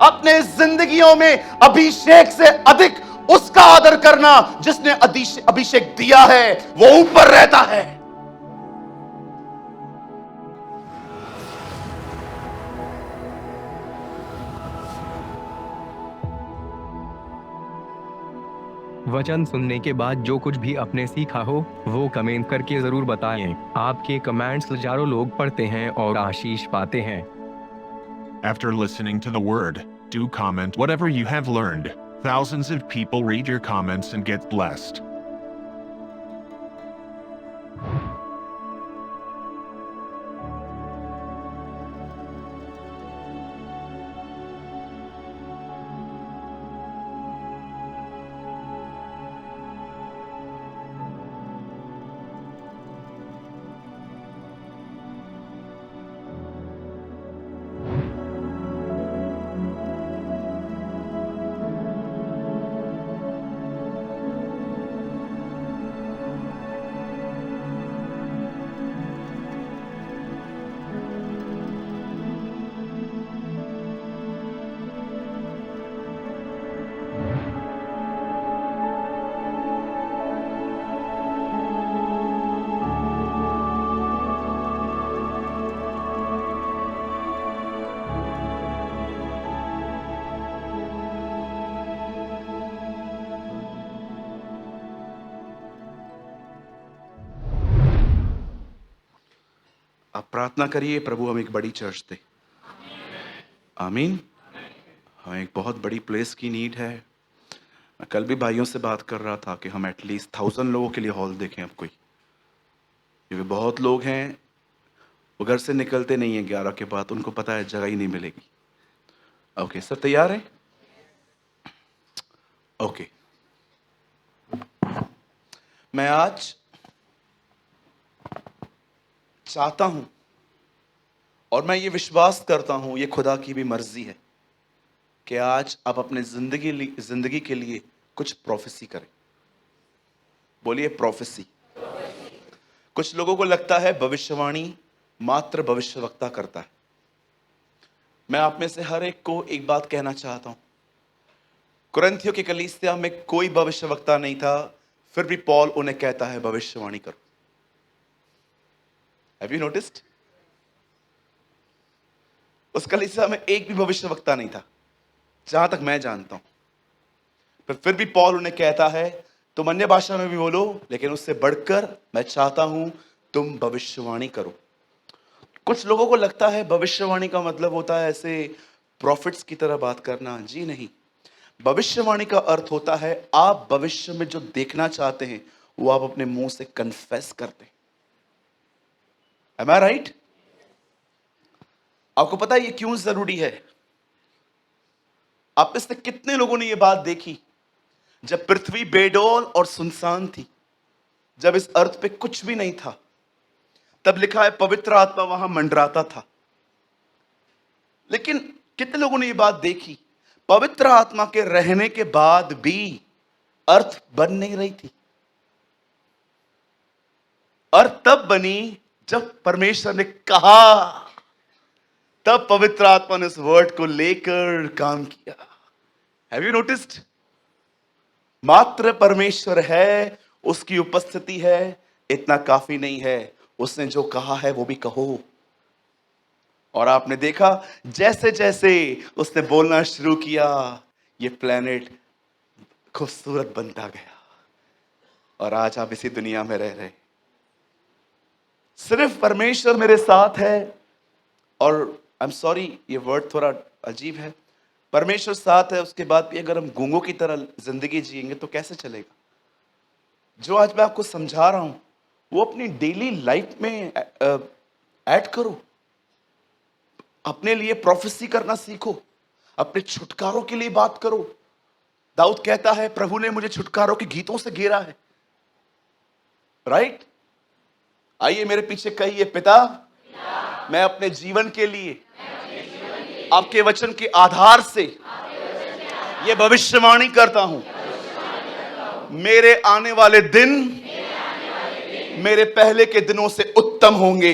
अपने जिंदगियों में अभिषेक से अधिक उसका आदर करना जिसने अभिषेक दिया है, वो ऊपर रहता है। वचन सुनने के बाद जो कुछ भी आपने सीखा हो वो कमेंट करके जरूर बताएं। आपके कमेंट्स हजारों लोग पढ़ते हैं और आशीष पाते हैं। After listening to the word, do comment whatever you have learned. Thousands of people read your comments and get blessed. आप प्रार्थना करिए, प्रभु हम एक बड़ी चर्च दे। आमीन। हमें एक बहुत बड़ी प्लेस की नीड है। मैं कल भी भाइयों से बात कर रहा था कि हम एटलीस्ट 1000 लोगों के लिए हॉल देखें अब कोई, क्योंकि बहुत लोग हैं वो घर से निकलते नहीं हैं 11 के बाद, उनको पता है जगह ही नहीं मिलेगी। ओके सर, तैयार है? ओके, मैं आज चाहता हूं और मैं ये विश्वास करता हूं, ये खुदा की भी मर्जी है कि आज आप अपने जिंदगी के लिए कुछ प्रोफेसी करें। बोलिए प्रोफेसी। कुछ लोगों को लगता है भविष्यवाणी मात्र भविष्यवक्ता करता है। मैं आप में से हर एक को एक बात कहना चाहता हूं, कुरिन्थियों की कलीसिया में कोई भविष्यवक्ता नहीं था, फिर भी पौल उन्हें कहता है भविष्यवाणी करो। Have you noticed? उस कलीसिया में एक भी भविष्यवक्ता नहीं था जहां तक मैं जानता हूं, फिर भी पौल उन्हें कहता है तुम अन्य भाषा में भी बोलो, लेकिन उससे बढ़कर मैं चाहता हूं तुम भविष्यवाणी करो। कुछ लोगों को लगता है भविष्यवाणी का मतलब होता है ऐसे प्रॉफिट्स की तरह बात करना। जी नहीं, भविष्यवाणी का अर्थ होता है आप भविष्य में जो देखना चाहते हैं वो आप अपने मुंह से कन्फेस करते हैं। Am I right? आपको पता है ये क्यों जरूरी है? आप में से कितने लोगों ने ये बात देखी जब पृथ्वी बेडौल और सुनसान थी, जब इस अर्थ पे कुछ भी नहीं था, तब लिखा है पवित्र आत्मा वहां मंडराता था। लेकिन कितने लोगों ने ये बात देखी पवित्र आत्मा के रहने के बाद भी अर्थ बन नहीं रही थी। अर्थ तब बनी जब परमेश्वर ने कहा, तब पवित्र आत्मा ने उस वर्ड को लेकर काम किया। Have you noticed? मात्र परमेश्वर है, उसकी उपस्थिति है, इतना काफी नहीं है। उसने जो कहा है वो भी कहो। और आपने देखा जैसे जैसे उसने बोलना शुरू किया, ये प्लेनेट खूबसूरत बनता गया और आज आप इसी दुनिया में रह रहे। सिर्फ परमेश्वर मेरे साथ है, और आई एम सॉरी ये वर्ड थोड़ा अजीब है, परमेश्वर साथ है उसके बाद भी अगर हम गूंगों की तरह जिंदगी जिएंगे तो कैसे चलेगा? जो आज मैं आपको समझा रहा हूं वो अपनी डेली लाइफ में ऐड करो। अपने लिए प्रोफेसी करना सीखो, अपने छुटकारों के लिए बात करो। दाऊद कहता है प्रभु ने मुझे छुटकारों के गीतों से घेरा है। राइट? आइए मेरे पीछे कहिए, पिता मैं अपने जीवन के लिए आपके वचन के आधार से ये भविष्यवाणी करता हूं, मेरे आने वाले दिन मेरे पहले के दिनों से उत्तम होंगे।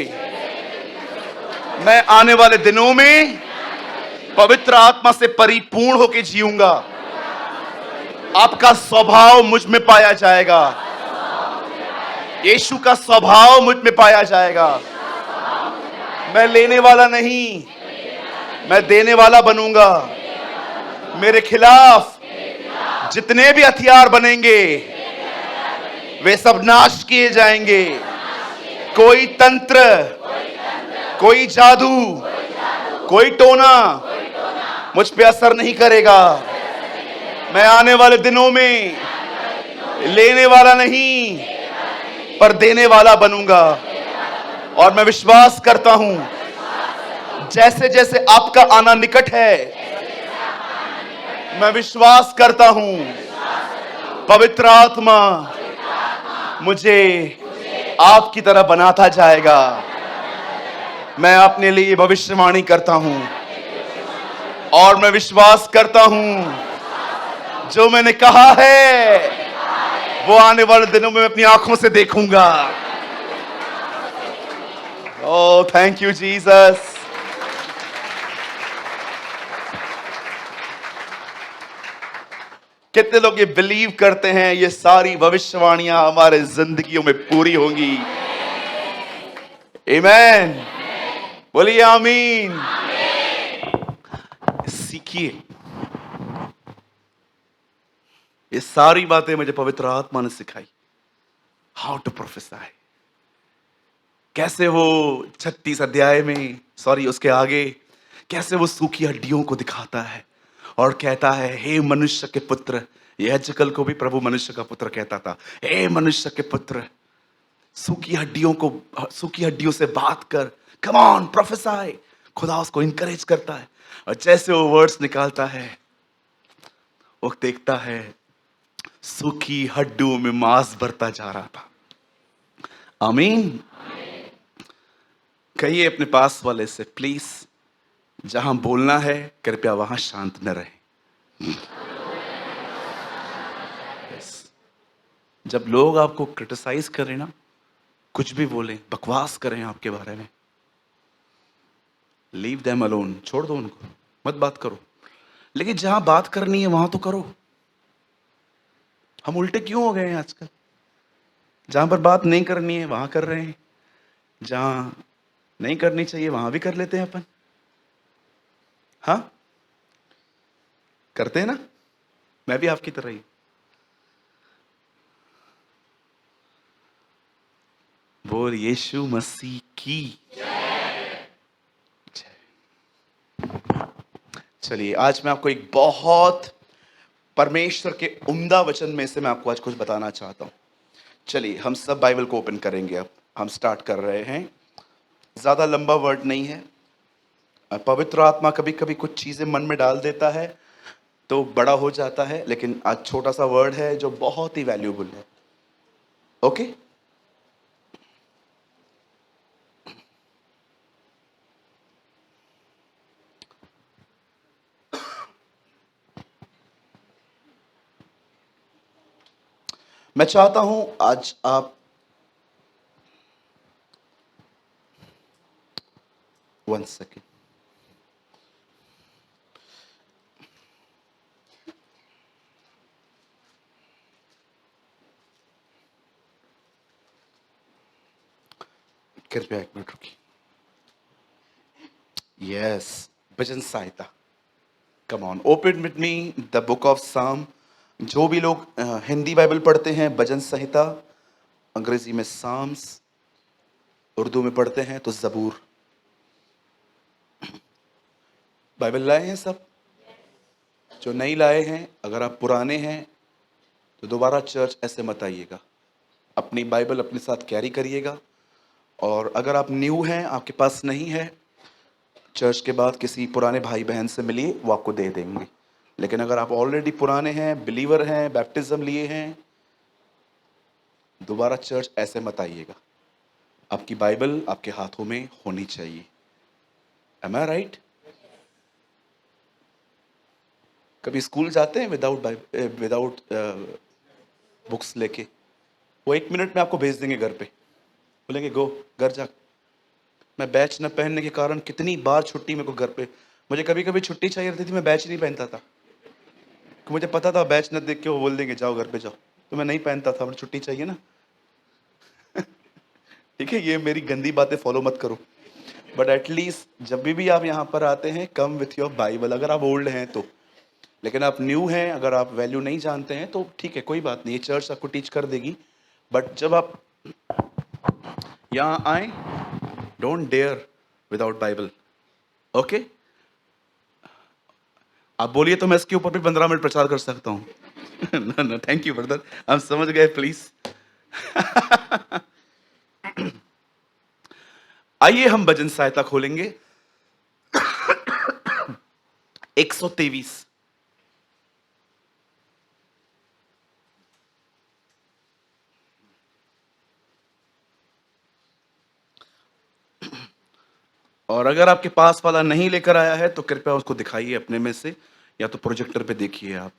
मैं आने वाले दिनों में पवित्र आत्मा से परिपूर्ण होकर जीऊंगा। आपका स्वभाव मुझ में पाया जाएगा। यीशु का स्वभाव मुझ में पाया जाएगा। मैं लेने वाला नहीं, मैं देने वाला बनूंगा। मेरे खिलाफ जितने भी हथियार बनेंगे वे सब नाश किए जाएंगे। कोई तंत्र, कोई जादू, कोई टोना मुझ पे असर नहीं करेगा। मैं आने वाले दिनों में लेने वाला नहीं पर देने वाला बनूंगा। और मैं विश्वास करता हूं जैसे जैसे आपका आना निकट है, मैं विश्वास करता हूं पवित्र आत्मा मुझे आपकी तरह बनाता जाएगा। मैं अपने लिए भविष्यवाणी करता हूं और मैं विश्वास करता हूं जो मैंने कहा है वो आने वाले दिनों में मैं अपनी आंखों से देखूंगा। ओह, थैंक यू जीसस। कितने लोग ये बिलीव करते हैं ये सारी भविष्यवाणियां हमारे जिंदगियों में पूरी होंगी? आमीन। बोलिए आमीन। सीखिए, ये सारी बातें मुझे पवित्र आत्मा ने सिखाई। हाउ टू प्रोफेसाई, कैसे वो 36 अध्याय में, उसके आगे कैसे वो सूखी हड्डियों को दिखाता है और कहता है, हे मनुष्य के पुत्र। याजकल को भी प्रभु मनुष्य का पुत्र कहता था। हे मनुष्य के पुत्र, सूखी हड्डियों से बात कर। Come on, प्रोफेसाई। खुदा उसको इनकरेज करता है और जैसे वो वर्ड्स निकालता है वो देखता है सूखी हड्डियों में मांस भरता जा रहा था। आमीन। कहिए अपने पास वाले से, प्लीज जहां बोलना है कृपया वहां शांत न रहे। जब लोग आपको क्रिटिसाइज करें ना, कुछ भी बोलें, बकवास करें आपके बारे में, लीव देम अलोन, छोड़ दो उनको, मत बात करो। लेकिन जहां बात करनी है वहां तो करो। हम उल्टे क्यों हो गए हैं आजकल? जहां पर बात नहीं करनी है वहां कर रहे हैं, जहां नहीं करनी चाहिए वहां भी कर लेते हैं अपन। हाँ, करते हैं ना? मैं भी आपकी तरह ही। बोल यीशु मसीह की जय। चलिए, आज मैं आपको एक बहुत परमेश्वर के उम्दा वचन में से मैं आपको आज कुछ बताना चाहता हूं। चलिए, हम सब बाइबल को ओपन करेंगे। अब हम स्टार्ट कर रहे हैं। ज्यादा लंबा वर्ड नहीं है। पवित्र आत्मा कभी कभी कुछ चीजें मन में डाल देता है तो बड़ा हो जाता है, लेकिन आज छोटा सा वर्ड है जो बहुत ही वैल्यूएबल है। ओके, मैं चाहता हूं आज आप 1 सेकेंड, कृपया 1 मिनट रुकिए। यस, भजन सहायता। Come on, open with me the book of साम। जो भी लोग हिंदी बाइबल पढ़ते हैं भजन संहिता, अंग्रेजी में साम्स, उर्दू में पढ़ते हैं तो जबूर। बाइबल लाए हैं सब? जो नहीं लाए हैं, अगर आप पुराने हैं तो दोबारा चर्च ऐसे मत आइएगा। अपनी बाइबल अपने साथ कैरी करिएगा। और अगर आप न्यू हैं, आपके पास नहीं है, चर्च के बाद किसी पुराने भाई बहन से मिलिए, वो आपको दे देंगे। लेकिन अगर आप ऑलरेडी पुराने हैं, बिलीवर हैं, बैप्टिज्म लिए हैं, दोबारा चर्च ऐसे मत आइएगा। आपकी बाइबल आपके हाथों में होनी चाहिए। Am I right? कभी स्कूल जाते हैं विदाउट बुक्स लेके? वो 1 मिनट में आपको भेज देंगे घर पे, बोलेंगे गो घर जा। मैं बैच न पहनने के कारण कितनी बार छुट्टी मेरे को घर पे मुझे कभी कभी छुट्टी चाहिए रहती थी, मैं बैच नहीं पहनता था, कि मुझे पता था बैच न देख के वो बोल देंगे जाओ घर पे जाओ, तो मैं नहीं पहनता था, मुझे छुट्टी चाहिए ना। ठीक है, ये मेरी गंदी बातें फॉलो मत करो, बट एटलीस्ट जब भी आप यहाँ पर आते हैं, कम विथ योर बाइबल, अगर आप ओल्ड हैं तो। लेकिन आप न्यू हैं, अगर आप वैल्यू नहीं जानते हैं तो ठीक है, कोई बात नहीं, ये चर्च आपको टीच कर देगी। बट जब आप यहाँ आए, don't dare without Bible, okay? आप बोलिए तो मैं इसके ऊपर भी 15 मिनट प्रचार कर सकता हूँ। No no, thank you brother, हम समझ गए, प्लीज। आइए हम भजन सहायता खोलेंगे 123। और अगर आपके पास वाला नहीं लेकर आया है तो कृपया उसको दिखाइए अपने में से, या तो प्रोजेक्टर पे देखिए आप।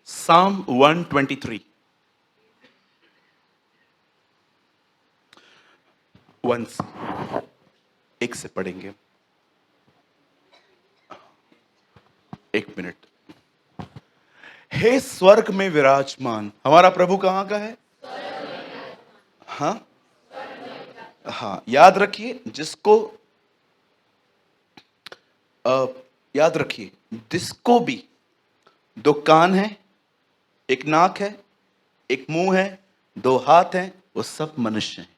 Psalm 123, 1 से 1 से पढ़ेंगे। 1 मिनट। हे स्वर्ग में विराजमान, हमारा प्रभु कहाँ का है? हाँ हाँ, याद रखिए, जिसको याद रखिए, जिसको भी 2 कान है, 1 नाक है, 1 मुंह है, 2 हाथ हैं, वो सब मनुष्य हैं।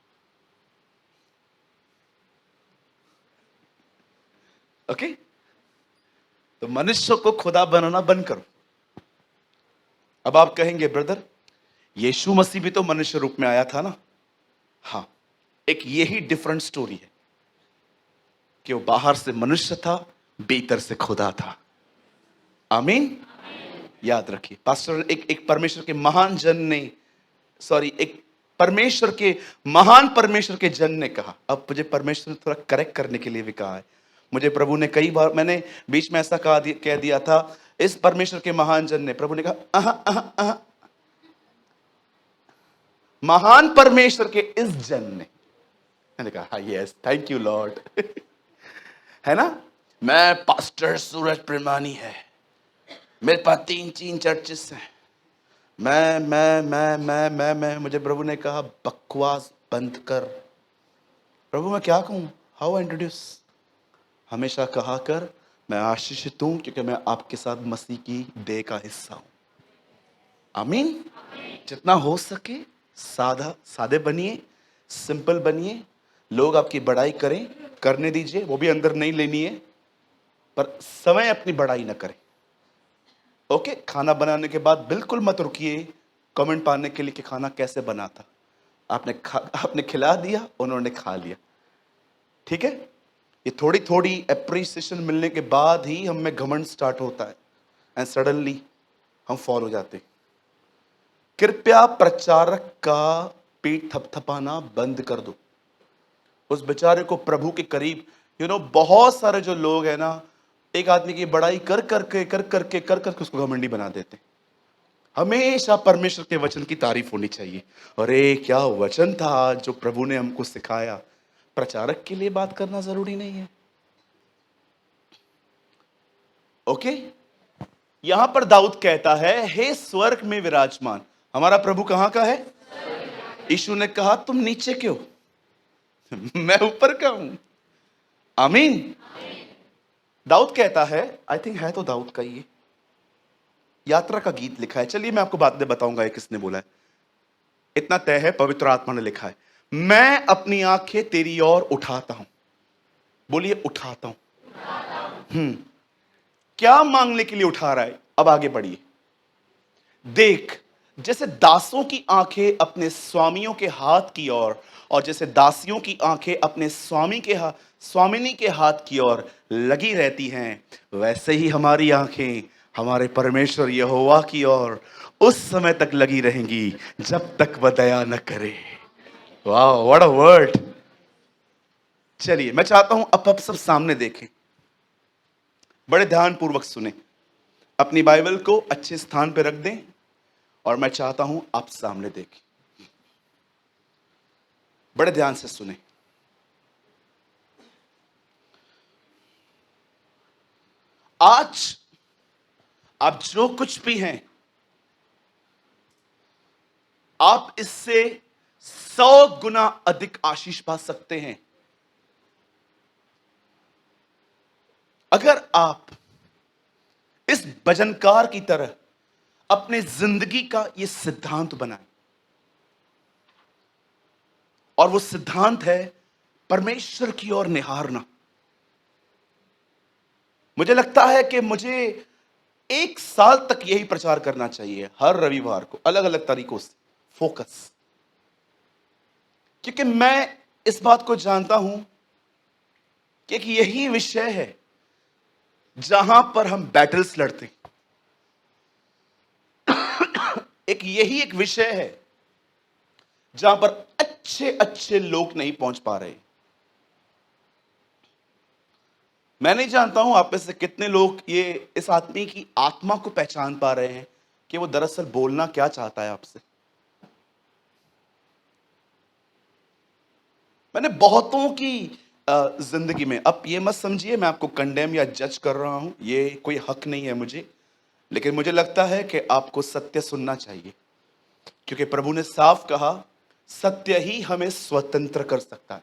ओके? तो मनुष्य को खुदा बनाना बंद करो। अब आप कहेंगे ब्रदर, यीशु मसीह भी तो मनुष्य रूप में आया था ना। हाँ, एक यही डिफरेंट स्टोरी है कि वो बाहर से मनुष्य था, भीतर से खुदा था। आमीन। याद रखिए, पास्टर, एक परमेश्वर के महान जन ने, एक परमेश्वर के महान परमेश्वर के जन ने कहा। अब मुझे परमेश्वर ने थोड़ा करेक्ट करने के लिए भी कहा है। मुझे प्रभु ने कई बार, मैंने बीच में ऐसा कह दिया था, इस परमेश्वर के महान जन ने, प्रभु ने कहा महान परमेश्वर के इस जन ने। मैंने कहा यस, थैंक यू लॉर्ड। है ना? मैं पास्टर सूरज प्रेमानी है, मेरे पास 3 चर्चेस हैं, मैं मुझे प्रभु ने कहा बकवास बंद कर। प्रभु मैं क्या कहूं? How introduce? हमेशा कहा कर मैं आशीषित हूं क्योंकि मैं आपके साथ मसीह की देह का हिस्सा हूं। आमीन। जितना हो सके सादे बनिए, सिंपल बनिए। लोग आपकी बड़ाई करें, करने दीजिए, वो भी अंदर नहीं लेनी है, पर समय अपनी बड़ाई ना करें। ओके? खाना बनाने के बाद बिल्कुल मत रुकिए कमेंट पाने के लिए कि खाना कैसे बना था। आपने खिला दिया, उन्होंने खा लिया, ठीक है? ये थोड़ी थोड़ी एप्रिसिएशन मिलने के बाद ही हम में घमंड स्टार्ट होता है, एंड सडनली हम फॉल हो जाते हैं। कृपया प्रचारक का पीठ थपथपाना बंद कर दो। उस बेचारे को प्रभु के करीब, बहुत सारे जो लोग हैं ना, एक आदमी की बड़ाई कर करके उसको घमंडी बना देते। हमेशा परमेश्वर के वचन की तारीफ होनी चाहिए। अरे क्या वचन था जो प्रभु ने हमको सिखाया। प्रचारक के लिए बात करना जरूरी नहीं है। ओके? यहां पर दाऊद कहता है हे स्वर्ग में विराजमान, हमारा प्रभु कहां का है? यीशु ने कहा तुम नीचे क्यों? मैं ऊपर का हूं। आमीन। दाऊद कहता है, आई थिंक है तो दाऊद का ये यात्रा का गीत लिखा है। चलिए मैं आपको बाद में बताऊंगा ये किसने बोला है। इतना तय है, पवित्र आत्मा ने लिखा है, मैं अपनी आंखें तेरी ओर उठाता हूं। बोलिए उठाता हूं। क्या मांगने के लिए उठा रहा है? अब आगे बढ़िए। देख, जैसे दासों की आंखें अपने स्वामियों के हाथ की ओर, और जैसे दासियों की आंखें अपने स्वामिनी के हाथ की ओर लगी रहती हैं, वैसे ही हमारी आंखें हमारे परमेश्वर यहोवा की ओर उस समय तक लगी रहेंगी जब तक वह दया न करे। वाह, व्हाट अ वर्ड। चलिए मैं चाहता हूं अब सब सामने देखें, बड़े ध्यान पूर्वक सुने। अपनी बाइबल को अच्छे स्थान पर रख दें और मैं चाहता हूं आप सामने देखें, बड़े ध्यान से सुने। आज आप जो कुछ भी हैं, आप इससे 100 गुना अधिक आशीष पा सकते हैं अगर आप इस भजनकार की तरह अपने जिंदगी का यह सिद्धांत बनाएं। और वो सिद्धांत है परमेश्वर की ओर निहारना। मुझे लगता है कि मुझे 1 साल तक यही प्रचार करना चाहिए, हर रविवार को अलग अलग तरीकों से फोकस, क्योंकि मैं इस बात को जानता हूं कि यही विषय है जहां पर हम बैटल्स लड़ते हैं। यही एक विषय है जहां पर अच्छे अच्छे लोग नहीं पहुंच पा रहे। मैं नहीं जानता हूं आप में से कितने लोग ये इस आदमी की आत्मा को पहचान पा रहे हैं कि वो दरअसल बोलना क्या चाहता है आपसे। मैंने बहुतों की जिंदगी में, अब ये मत समझिए मैं आपको कंडेम या जज कर रहा हूं, ये कोई हक नहीं है मुझे, लेकिन मुझे लगता है कि आपको सत्य सुनना चाहिए, क्योंकि प्रभु ने साफ कहा सत्य ही हमें स्वतंत्र कर सकता है।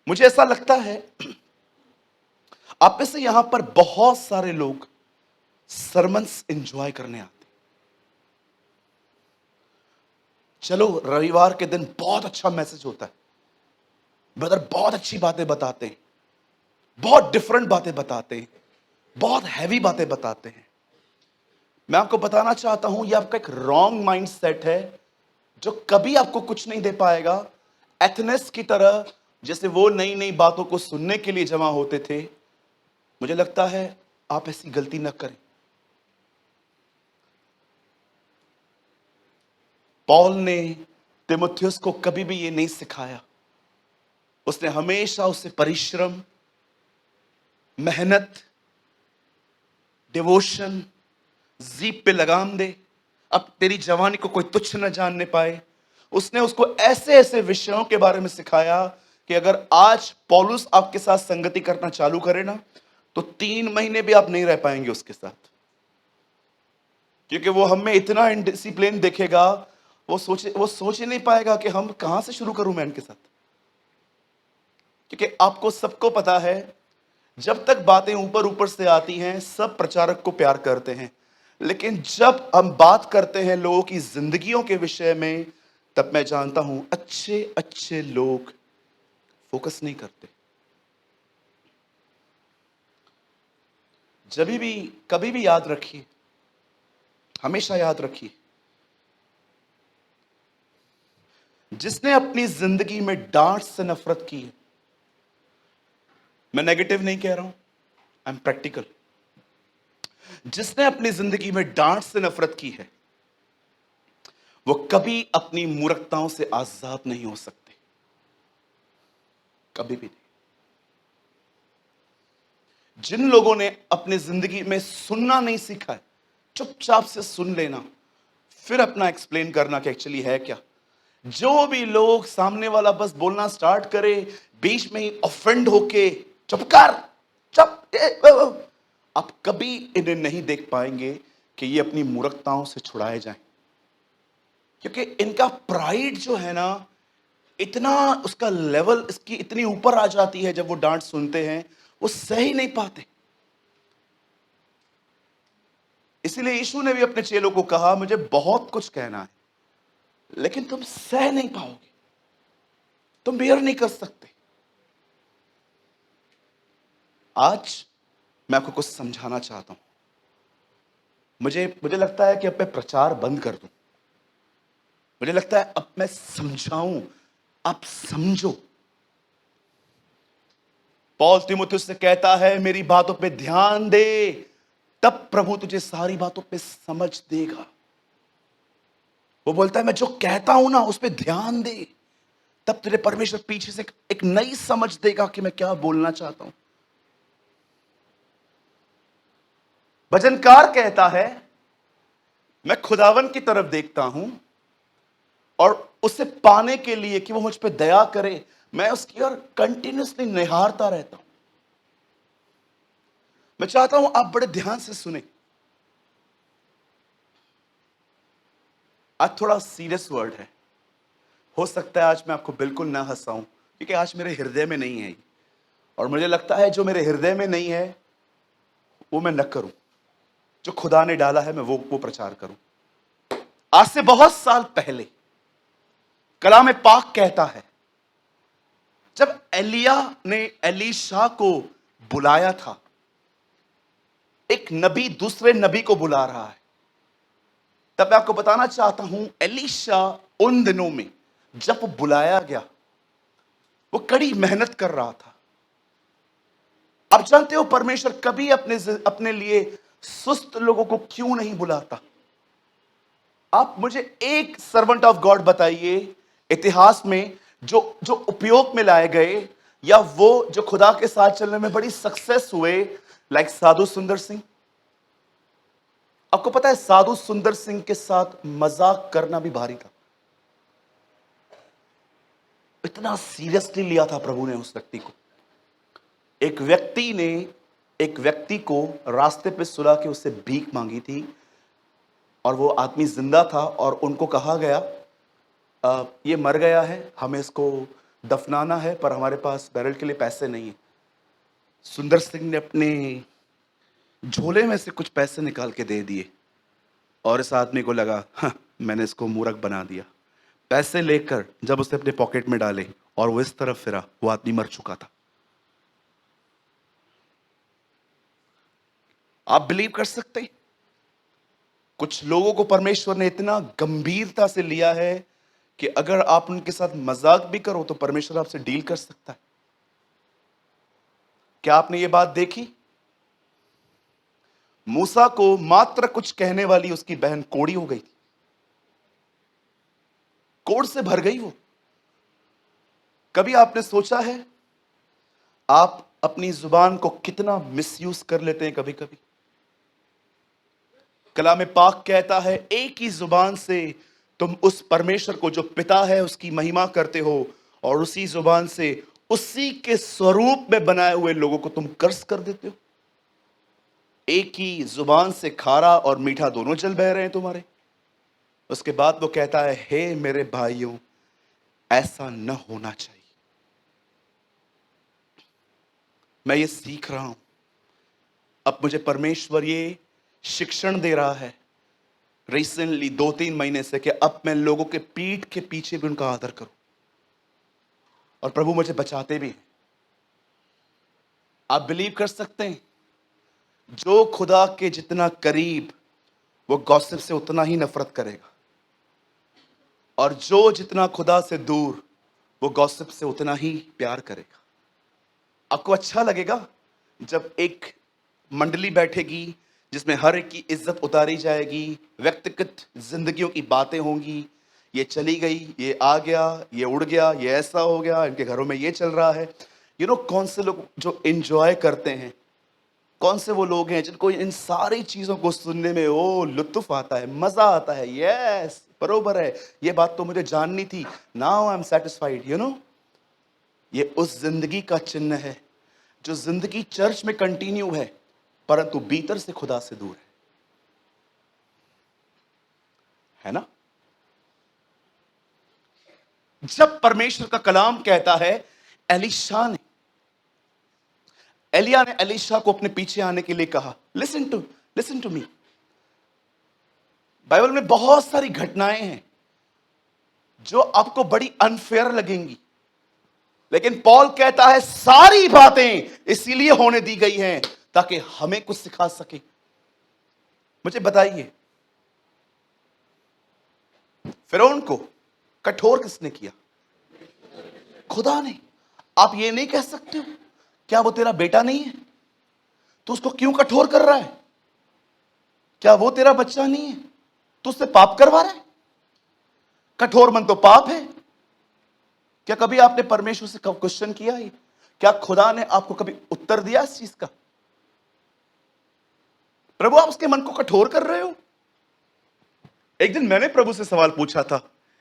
मुझे ऐसा लगता है आप में से यहां पर बहुत सारे लोग सरमन्स एंजॉय करने आते। चलो रविवार के दिन बहुत अच्छा मैसेज होता है, ब्रदर बहुत अच्छी बातें बताते हैं, बहुत डिफरेंट बातें बताते हैं, बहुत हैवी बातें बताते हैं। मैं आपको बताना चाहता हूं यह आपका एक रॉन्ग माइंड सेट है जो कभी आपको कुछ नहीं दे पाएगा। एथेनेस की तरह जैसे वो नई नई बातों को सुनने के लिए जमा होते थे, मुझे लगता है आप ऐसी गलती न करें। पौल ने तीमुथियुस को कभी भी ये नहीं सिखाया, उसने हमेशा उसे परिश्रम, मेहनत, डिवोशन, जीप पे लगाम दे, अब तेरी जवानी को कोई तुच्छ न जानने पाए, उसने उसको ऐसे ऐसे विषयों के बारे में सिखाया कि अगर आज पौलुस आपके साथ संगति करना चालू करे ना, तो 3 महीने भी आप नहीं रह पाएंगे उसके साथ, क्योंकि वो हमें इतना इनडिसिप्लिन देखेगा, वो सोच ही नहीं पाएगा कि हम कहां से शुरू करूं मैं इनके साथ। क्योंकि आपको सबको पता है जब तक बातें ऊपर ऊपर से आती हैं सब प्रचारक को प्यार करते हैं, लेकिन जब हम बात करते हैं लोगों की जिंदगियों के विषय में, तब मैं जानता हूं अच्छे अच्छे लोग फोकस नहीं करते। जब भी कभी भी याद रखिए, हमेशा याद रखिए, जिसने अपनी जिंदगी में डांट से नफरत की है, मैं नेगेटिव नहीं कह रहा हूं, आई एम प्रैक्टिकल, जिसने अपनी जिंदगी में डांट से नफरत की है वो कभी अपनी मूर्खताओं से आजाद नहीं हो सकते, कभी भी नहीं। जिन लोगों ने अपनी जिंदगी में सुनना नहीं सीखा है, चुपचाप से सुन लेना फिर अपना एक्सप्लेन करना कि एक्चुअली है क्या। जो भी लोग सामने वाला बस बोलना स्टार्ट करे, बीच में ही ऑफेंड होके चुप कर, चुप, आप कभी इन्हें नहीं देख पाएंगे कि ये अपनी मूर्खताओं से छुड़ाए जाएं, क्योंकि इनका प्राइड जो है ना, इतना उसका लेवल इसकी इतनी ऊपर आ जाती है, जब वो डांट सुनते हैं वो सह ही नहीं पाते। इसीलिए यीशु ने भी अपने चेलों को कहा मुझे बहुत कुछ कहना है, लेकिन तुम सह नहीं पाओगे, तुम बेयर नहीं कर सकते। आज मैं आपको कुछ समझाना चाहता हूं। मुझे लगता है कि अब मैं प्रचार बंद कर दूं, मुझे लगता है अब मैं समझाऊं, आप समझो। पौल तीमुथियुस से कहता है मेरी बातों पे ध्यान दे, तब प्रभु तुझे सारी बातों पे समझ देगा। वो बोलता है मैं जो कहता हूं ना उस पे ध्यान दे, तब तुझे परमेश्वर पीछे से एक नई समझ देगा कि मैं क्या बोलना चाहता हूं। भजनकार कहता है, मैं खुदावन की तरफ देखता हूं और उसे पाने के लिए कि वो मुझ पे दया करे, मैं उसकी ओर कंटिन्यूसली निहारता रहता हूं। मैं चाहता हूं आप बड़े ध्यान से सुने। आज थोड़ा सीरियस वर्ड है, हो सकता है आज मैं आपको बिल्कुल ना हंसाऊं, क्योंकि आज मेरे हृदय में नहीं है, और मुझे लगता है जो मेरे हृदय में नहीं है वो मैं न करूं, जो खुदा ने डाला है मैं वो प्रचार करूं। आज से बहुत साल पहले कलाम पाक कहता है, जब एलिया ने एलीशा को बुलाया था, एक नबी दूसरे नबी को बुला रहा है, तब मैं आपको बताना चाहता हूं, एलीशा उन दिनों में जब वो बुलाया गया, वो कड़ी मेहनत कर रहा था। आप जानते हो परमेश्वर कभी अपने लिए सुस्त लोगों को क्यों नहीं बुलाता? आप मुझे एक सर्वेंट ऑफ गॉड बताइए इतिहास में जो जो उपयोग में लाए गए, या वो जो खुदा के साथ चलने में बड़ी सक्सेस हुए, लाइक साधु सुंदर सिंह। आपको पता है साधु सुंदर सिंह के साथ मजाक करना भी भारी था। इतना सीरियसली लिया था प्रभु ने उस व्यक्ति को। एक व्यक्ति को रास्ते पे सुला के उससे भीख मांगी थी, और वो आदमी जिंदा था, और उनको कहा गया ये मर गया है, हमें इसको दफनाना है, पर हमारे पास बैरल के लिए पैसे नहीं है। सुंदर सिंह ने अपने झोले में से कुछ पैसे निकाल के दे दिए, और इस आदमी को लगा हाँ, मैंने इसको मूर्ख बना दिया। पैसे लेकर जब उसने अपने पॉकेट में डाले और वो इस तरफ फिरा, वो आदमी मर चुका था। आप बिलीव कर सकते हैं, कुछ लोगों को परमेश्वर ने इतना गंभीरता से लिया है कि अगर आप उनके साथ मजाक भी करो तो परमेश्वर आपसे डील कर सकता है। क्या आपने ये बात देखी? मूसा को मात्र कुछ कहने वाली उसकी बहन कोड़ी हो गई थी, कोड़ से भर गई वो। कभी आपने सोचा है आप अपनी जुबान को कितना मिसयूज कर लेते हैं? कभी कभी कलाम पाक कहता है, एक ही जुबान से तुम उस परमेश्वर को जो पिता है उसकी महिमा करते हो, और उसी जुबान से उसी के स्वरूप में बनाए हुए लोगों को तुम कर्स कर देते हो। एक ही जुबान से खारा और मीठा दोनों जल बह रहे हैं तुम्हारे। उसके बाद वो कहता है, हे मेरे भाइयों, ऐसा न होना चाहिए। मैं ये सीख रहा हूं, अब मुझे परमेश्वर ये शिक्षण दे रहा है रिसेंटली 2-3 महीने से, कि अब मैं लोगों के पीठ के पीछे भी उनका आदर करूं, और प्रभु मुझे बचाते भी हैं। आप बिलीव कर सकते हैं, जो खुदा के जितना करीब, वो गॉसिप से उतना ही नफरत करेगा, और जो जितना खुदा से दूर, वो गॉसिप से उतना ही प्यार करेगा। आपको अच्छा लगेगा जब एक मंडली बैठेगी जिसमें हर एक की इज्जत उतारी जाएगी, व्यक्तिगत जिंदगियों की बातें होंगी, ये चली गई, ये आ गया, ये उड़ गया, ये ऐसा हो गया, इनके घरों में ये चल रहा है। कौन से लोग जो एंजॉय करते हैं, कौन से वो लोग हैं जिनको इन सारी चीजों को सुनने में ओ लुत्फ आता है, मजा आता है। यस, बरोबर है, ये बात तो मुझे जाननी थी, नाउ आई एम सेटिस्फाइड। ये उस जिंदगी का चिन्ह है जो जिंदगी चर्च में कंटिन्यू है, परंतु भीतर से खुदा से दूर है ना? जब परमेश्वर का कलाम कहता है, एलिया ने एलीशा को अपने पीछे आने के लिए कहा। Listen to me. बाइबल में बहुत सारी घटनाएं हैं जो आपको बड़ी अनफेयर लगेंगी, लेकिन पॉल कहता है सारी बातें इसीलिए होने दी गई हैं ताकि हमें कुछ सिखा सके। मुझे बताइए, फिरौन को कठोर किसने किया? खुदा ने। आप ये नहीं कह सकते हो क्या वो तेरा बेटा नहीं है, तो उसको क्यों कठोर कर रहा है? क्या वो तेरा बच्चा नहीं है, तो उससे पाप करवा रहा है? कठोर मन तो पाप है। क्या कभी आपने परमेश्वर से क्वेश्चन किया है? क्या खुदा ने आपको कभी उत्तर दिया इस चीज का? प्रभु आप उसके मन को कठोर कर रहे हो। एक दिन मैंने प्रभु से सवाल पूछा था,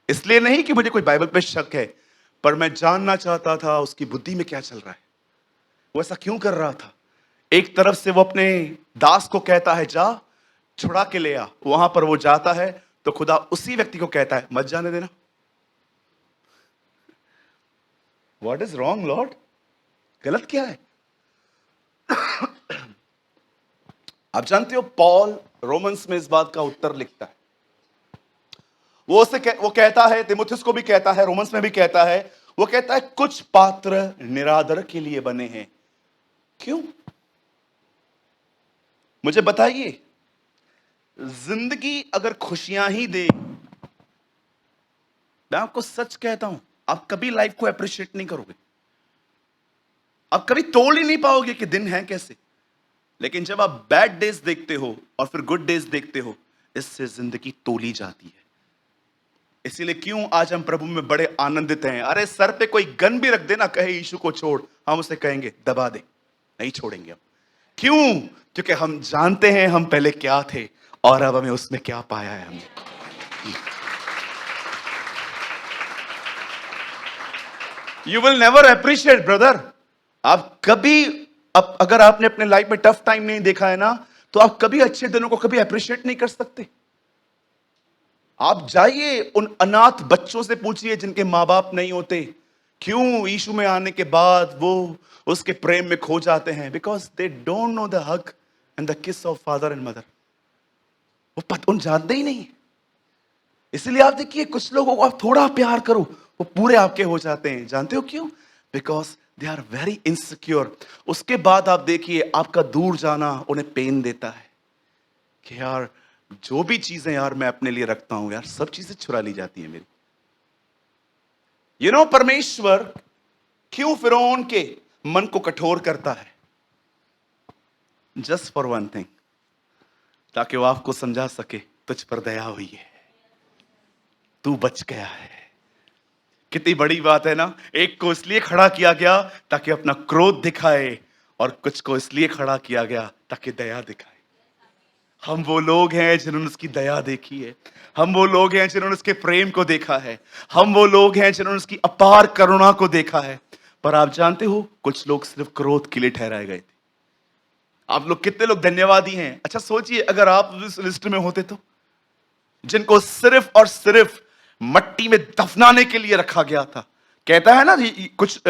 इसलिए नहीं कि मुझे कोई बाइबल पे शक है, पर मैं जानना चाहता था उसकी बुद्धि में क्या चल रहा है, वो ऐसा क्यों कर रहा था। एक तरफ से वो अपने दास को कहता है जा छुड़ा के ले आ, वहां पर वो जाता है तो खुदा उसी व्यक्ति को कहता है मत जाने देना। व्हाट इज रॉन्ग लॉर्ड, गलत क्या है। आप जानते हो पॉल रोमन्स में इस बात का उत्तर लिखता है। वो कहता है, तिमुथियुस को भी कहता है, रोमन्स में भी कहता है, वो कहता है कुछ पात्र निरादर के लिए बने हैं। क्यों, मुझे बताइए। जिंदगी अगर खुशियां ही दे, मैं आपको सच कहता हूं, आप कभी लाइफ को अप्रिशिएट नहीं करोगे, आप कभी तोड़ ही नहीं पाओगे कि दिन है कैसे। लेकिन जब आप बैड डेज देखते हो और फिर गुड डेज देखते हो, इससे जिंदगी तोली जाती है। इसीलिए क्यों आज हम प्रभु में बड़े आनंदित हैं। अरे सर पे कोई गन भी रख देना, कहे यीशु को छोड़, हम उसे कहेंगे दबा दे, नहीं छोड़ेंगे हम। क्यों, क्योंकि हम जानते हैं हम पहले क्या थे और अब हमें उसमें क्या पाया है हमने। You will never appreciate brother. आप कभी, अब अगर आपने अपने लाइफ में टफ टाइम नहीं देखा है ना, तो आप कभी अच्छे दिनों को कभी अप्रिशिएट नहीं कर सकते। आप जाइए उन अनाथ बच्चों से पूछिए जिनके मां बाप नहीं होते, क्यों यीशु में आने के बाद वो उसके प्रेम में खो जाते हैं। Because they don't know the hug and the किस ऑफ फादर एंड मदर। वो उन जानते ही नहीं। इसलिए आप देखिए कुछ लोगों को आप थोड़ा प्यार करो वो पूरे आपके हो जाते हैं। जानते हो क्यों? Because they are very insecure. उसके बाद आप देखिए आपका दूर जाना उन्हें पेन देता है कि यार जो भी चीजें यार मैं अपने लिए रखता हूं यार, सब चीजें चुरा ली जाती हैं मेरी। यू नो, परमेश्वर क्यों फिरौन के मन को कठोर करता है? जस्ट फॉर वन थिंग, ताकि वो आपको समझा सके तुझ पर दया हुई है, तू बच गया है। कितनी बड़ी बात है ना। एक को इसलिए खड़ा किया गया ताकि अपना क्रोध दिखाए, और कुछ को इसलिए खड़ा किया गया ताकि दया दिखाए। हम वो लोग हैं जिन्होंने उसकी दया देखी है, हम वो लोग हैं जिन्होंने उसके प्रेम को देखा है, हम वो लोग हैं जिन्होंने उसकी अपार करुणा को देखा है। पर आप जानते हो कुछ लोग सिर्फ क्रोध के लिए ठहराए गए थे। आप लोग कितने लोग धन्यवादी हैं। अच्छा सोचिए अगर आप इस लिस्ट में होते तो, जिनको सिर्फ और सिर्फ मट्टी में दफनाने के लिए रखा गया था। कहता है ना कुछ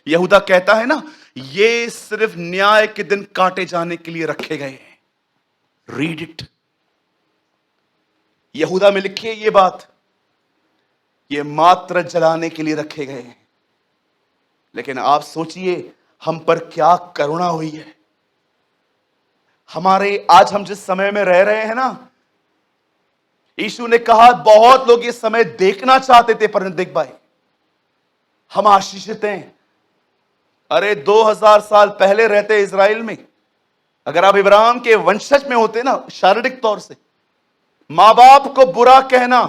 यहूदा कहता है ना, ये सिर्फ न्याय के दिन काटे जाने के लिए रखे गए हैं। रीड इट, यहूदा में लिखी है ये बात, ये मात्र जलाने के लिए रखे गए हैं। लेकिन आप सोचिए हम पर क्या करुणा हुई है। हमारे आज हम जिस समय में रह रहे हैं ना, यीशु ने कहा बहुत लोग ये समय देखना चाहते थे पर नहीं देख पाए। हम आशीषित हैं। अरे 2000 साल पहले रहते इजराइल में, अगर आप इब्राहिम के वंशज में होते ना, शारीरिक तौर से मां बाप को बुरा कहना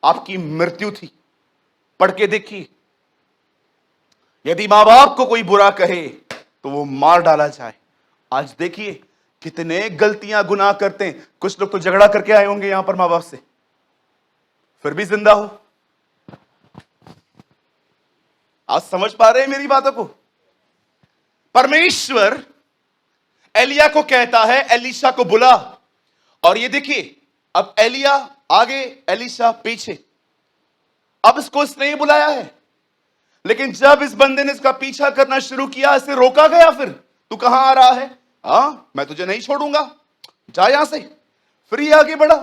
आपकी मृत्यु थी। पढ़ के देखिए, यदि मां बाप को कोई बुरा कहे तो वो मार डाला जाए। आज देखिए कितने गलतियां गुनाह करते हैं। कुछ लोग तो झगड़ा करके आए होंगे यहां पर मां बाप से, फिर भी जिंदा हो। आज समझ पा रहे हैं मेरी बातों को? परमेश्वर एलिया को कहता है एलीशा को बुला, और ये देखिए अब एलिया आगे एलीशा पीछे। अब इसको इसने ही बुलाया है, लेकिन जब इस बंदे ने इसका पीछा करना शुरू किया, इसे रोका गया। फिर तू कहां आ रहा है? हाँ मैं तुझे नहीं छोड़ूंगा, जा यहां से। फिर ये आगे बढ़ा,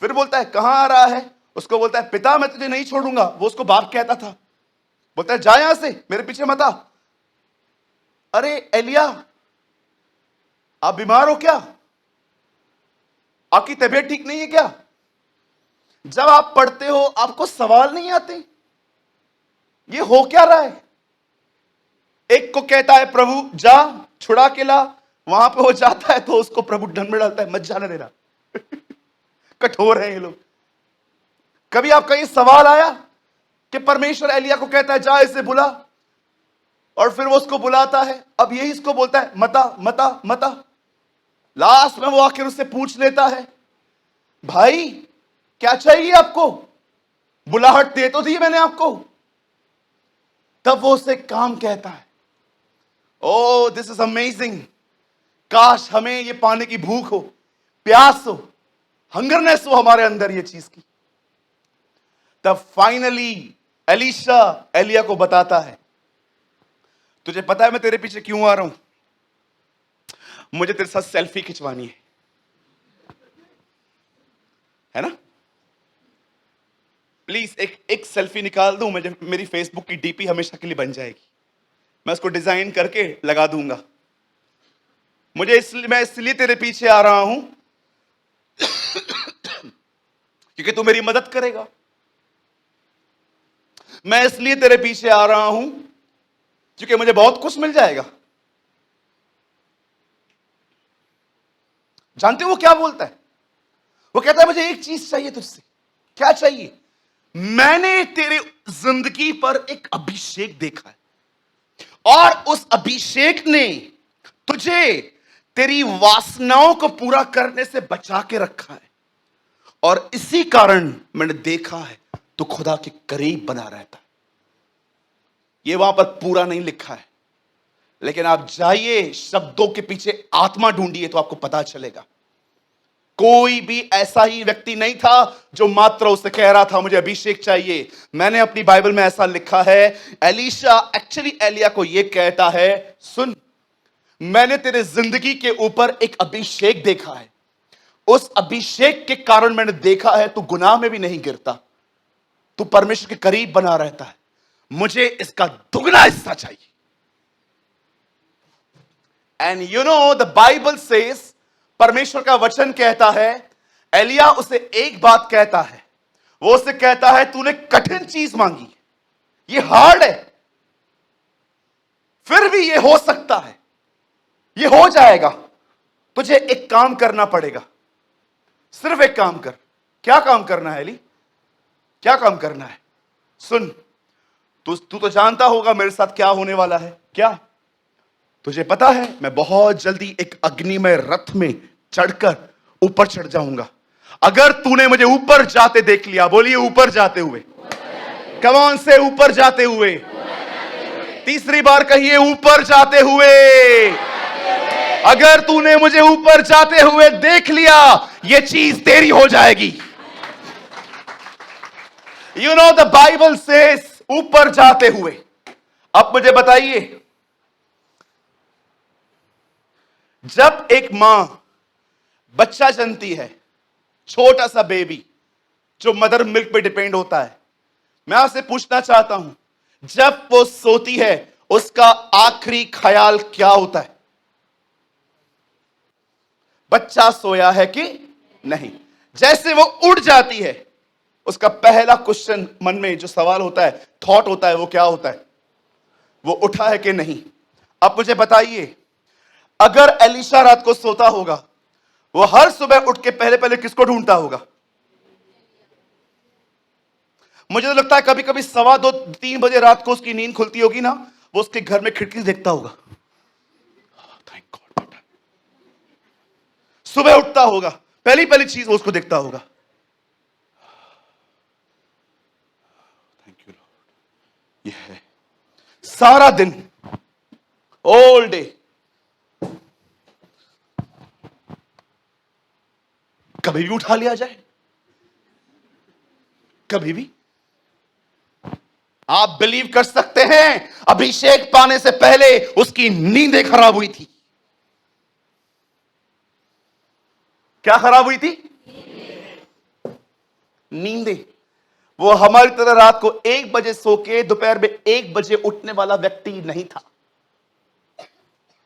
फिर बोलता है कहां आ रहा है? उसको बोलता है पिता मैं तुझे नहीं छोड़ूंगा। वो उसको बाप कहता था। बोलता है जा यहां से, मेरे पीछे मत आ। अरे एलिया आप बीमार हो क्या? आपकी तबीयत ठीक नहीं है क्या? जब आप पढ़ते हो आपको सवाल नहीं आते ये हो क्या रहा है? एक को कहता है प्रभु जा छुड़ा के ला, वहां पे वो जाता है तो उसको प्रभु दंड में डालता है मत जाने देना। कठोर है ये लोग। कभी आपका ये सवाल आया कि परमेश्वर एलिया को कहता है जा इसे बुला, और फिर वो उसको बुलाता है। अब यही इसको बोलता है मता मता मता। लास्ट में वो आखिर उससे पूछ लेता है, भाई क्या चाहिए आपको? बुलाहट दे तो दी मैंने आपको। तब वो उसे काम कहता है, ओ दिस इज अमेजिंग, काश हमें ये पाने की भूख हो, प्यास हो, हंगरनेस हो हमारे अंदर ये चीज की। तब फाइनली एलीशा एलिया को बताता है, तुझे पता है मैं तेरे पीछे क्यों आ रहा हूं? मुझे तेरे साथ सेल्फी खिंचवानी है ना? प्लीज एक सेल्फी निकाल दूं, मुझे मेरी फेसबुक की डीपी हमेशा के लिए बन जाएगी, मैं उसको डिजाइन करके लगा दूंगा। मैं इसलिए तेरे पीछे आ रहा हूं क्योंकि तू मेरी मदद करेगा। मैं इसलिए तेरे पीछे आ रहा हूं क्योंकि मुझे बहुत कुछ मिल जाएगा। जानते हो वो क्या बोलता है? वो कहता है मुझे एक चीज चाहिए तुझसे। क्या चाहिए? मैंने तेरे जिंदगी पर एक अभिषेक देखा है और उस अभिषेक ने तुझे तेरी वासनाओं को पूरा करने से बचा के रखा है, और इसी कारण मैंने देखा है तो खुदा के करीब बना रहता है। ये वहां पर पूरा नहीं लिखा है, लेकिन आप जाइए शब्दों के पीछे आत्मा ढूंढिए तो आपको पता चलेगा। कोई भी ऐसा ही व्यक्ति नहीं था जो मात्र उससे कह रहा था मुझे अभिषेक चाहिए। मैंने अपनी बाइबल में ऐसा लिखा है, एलीशा एक्चुअली एलिया को यह कहता है, सुन मैंने तेरे जिंदगी के ऊपर एक अभिषेक देखा है, उस अभिषेक के कारण मैंने देखा है तू गुनाह में भी नहीं गिरता, तू परमेश्वर के करीब बना रहता है, मुझे इसका दुगना हिस्सा चाहिए। And you know the Bible says, परमेश्वर का वचन कहता है, एलिया उसे एक बात कहता है, वो उसे कहता है तूने कठिन चीज मांगी, ये हार्ड है, फिर भी ये हो सकता है, ये हो जाएगा, तुझे एक काम करना पड़ेगा, सिर्फ एक काम कर। क्या काम करना है एली? क्या काम करना है? सुन, तू तो जानता होगा मेरे साथ क्या होने वाला है। क्या तुझे पता है? मैं बहुत जल्दी एक अग्निमय रथ में चढ़कर ऊपर चढ़ जाऊंगा। अगर तूने मुझे ऊपर जाते देख लिया, बोलिए ऊपर जाते हुए, कौन से ऊपर जाते हुए? तीसरी बार कहिए ऊपर जाते हुए। अगर तूने मुझे ऊपर जाते हुए देख लिया, ये चीज तेरी हो जाएगी। You know the Bible says ऊपर जाते हुए। अब मुझे बताइए, जब एक मां बच्चा जनती है, छोटा सा बेबी जो मदर मिल्क पे डिपेंड होता है, मैं आपसे पूछना चाहता हूं, जब वो सोती है उसका आखिरी ख्याल क्या होता है? बच्चा सोया है कि नहीं। जैसे वो उड़ जाती है, उसका पहला क्वेश्चन मन में जो सवाल होता है, थॉट होता है, वो क्या होता है? वो उठा है कि नहीं। अब मुझे बताइए, अगर एलीशा रात को सोता होगा, वो हर सुबह उठ के पहले पहले किसको ढूंढता होगा? मुझे तो लगता है कभी कभी 2:15-3 बजे रात को उसकी नींद खुलती होगी ना, वो उसके घर में खिड़की से देखता होगा, थैंक गॉड बेटा। सुबह उठता होगा, पहली पहली चीज वो उसको देखता होगा, थैंक यू लॉर्ड। ये है सारा दिन, ऑल डे। कभी भी उठा लिया जाए, कभी भी। आप बिलीव कर सकते हैं, अभिषेक पाने से पहले उसकी नींदें खराब हुई थी। क्या खराब हुई थी? नींदें। वो हमारी तरह रात को 1 बजे सो के दोपहर में 1 बजे उठने वाला व्यक्ति नहीं था,